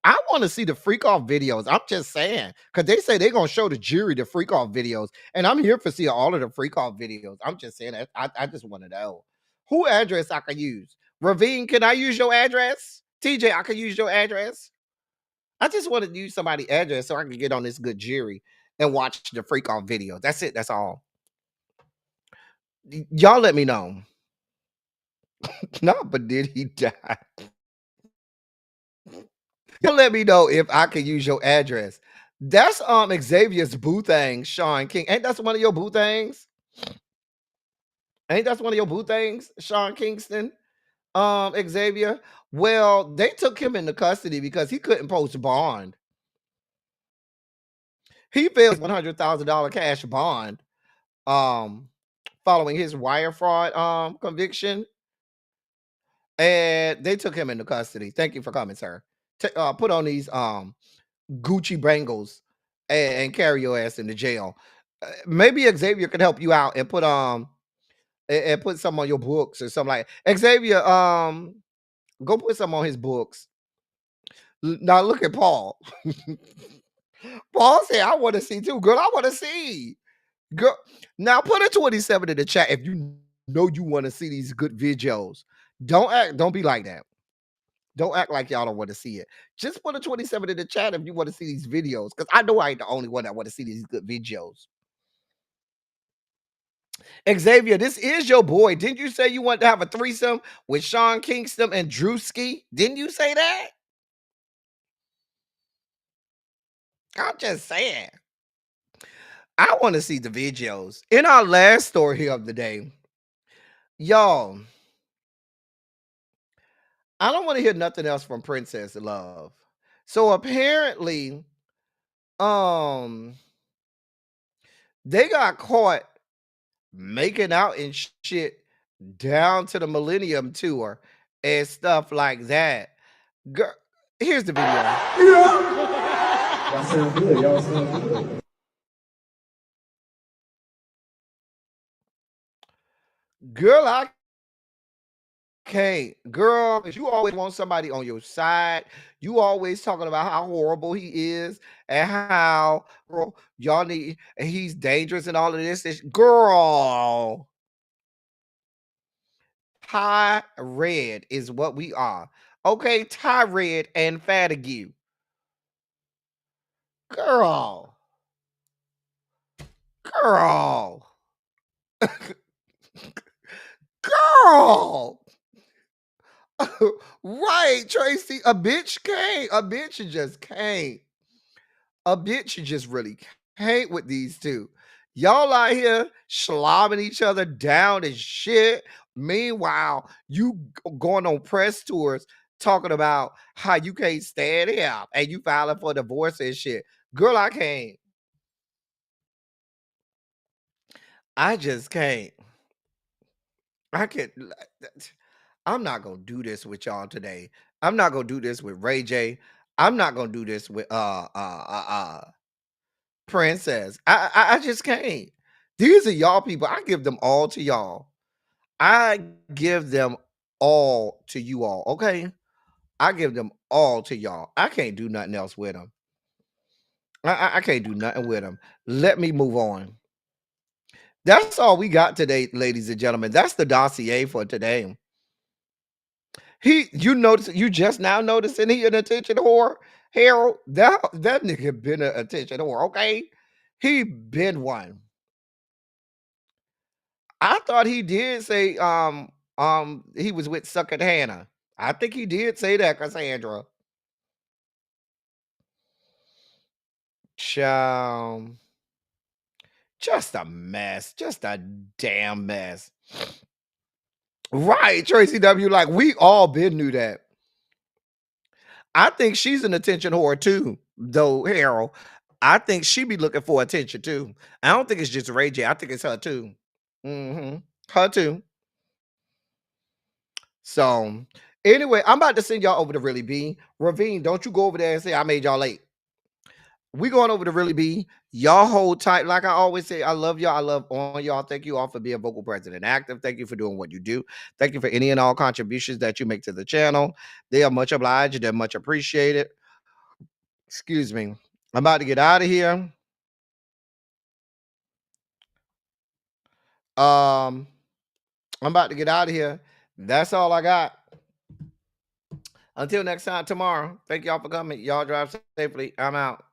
I want to see the freak off videos. I'm just saying, because they say they're gonna show the jury the freak off videos, and I'm here for see all of the freak off videos. I'm just saying that I just want to know who address I can use. Ravine, can I use your address? TJ, I can use your address. I just want to use somebody's address so I can get on this good jury and watch the freak off video. That's it. That's all. Y'all let me know. No, but did he die? Y'all let me know if I can use your address. That's Xavier's boo thing, Sean King. Ain't that one of your boo things? Ain't that one of your boo things, Sean Kingston? Xavier. Well, they took him into custody because he couldn't post bond. He failed $100,000 cash bond following his wire fraud conviction. And they took him into custody. Thank you for coming, sir. Put on these Gucci bangles and carry your ass into jail. Maybe Xavier can help you out and put some on your books or something like Xavier. Go put some on his books. Now look at Paul. Paul said, "I want to see too, girl. I want to see, girl." Now put a 27 in the chat if you know you want to see these good videos. Don't be like that. Don't act like y'all don't want to see it. Just put a 27 in the chat if you want to see these videos, because I know I ain't the only one that want to see these good videos. Xavier, this is your boy. Didn't you say you wanted to have a threesome with Sean Kingston and Drewski? Didn't you say that? I'm just saying. I want to see the videos. In our last story of the day, y'all, I don't want to hear nothing else from Princess Love. So apparently, they got caught making out and shit down to the Millennium Tour and stuff like that. Girl, here's the video. Y'all sound good. Y'all sound good. Girl, I can't. Girl, if you always want somebody on your side, you always talking about how horrible he is and how girl, y'all need and he's dangerous and all of this. Girl, Ty Red is what we are. Okay, Ty Red and Fatigue. Girl. Girl. Girl. Right, Tracy. A bitch can't. A bitch just can't. A bitch just really can't with these two. Y'all out here slobbing each other down and shit. Meanwhile, you going on press tours talking about how you can't stand him and you filing for divorce and shit. Girl, I can't. I just can't. I can't. I'm not gonna do this with y'all today. I'm not gonna do this with Ray J. I'm not gonna do this with Princess. I just can't. These are y'all people. I give them all to y'all. I give them all to you all. Okay. I give them all to y'all. I can't do nothing else with them. I can't do nothing with them. Let me move on. That's all we got today, ladies and gentlemen. That's the dossier for today. You just now noticing he an attention whore, Harold. That nigga been an attention whore, okay? He been one. I thought he did say he was with Sucking Hannah. I think he did say that, Cassandra. Child. Just a mess. Just a damn mess. Right, Tracy W. Like we all been knew that. I think she's an attention whore too, though, Harold. I think she be looking for attention too. I don't think it's just Ray J. I think it's her too. Her too. So anyway, I'm about to send y'all over to Really B. Ravine, don't you go over there and say I made y'all late. We going over to Really B. Y'all hold tight. Like I always say, I love y'all. I love on y'all. Thank you all for being vocal, present, and active. Thank you for doing what you do. Thank you for any and all contributions that you make to the channel. They are much obliged. They're much appreciated. Excuse me. I'm about to get out of here. I'm about to get out of here. That's all I got. Until next time tomorrow. Thank y'all for coming. Y'all drive safely. I'm out.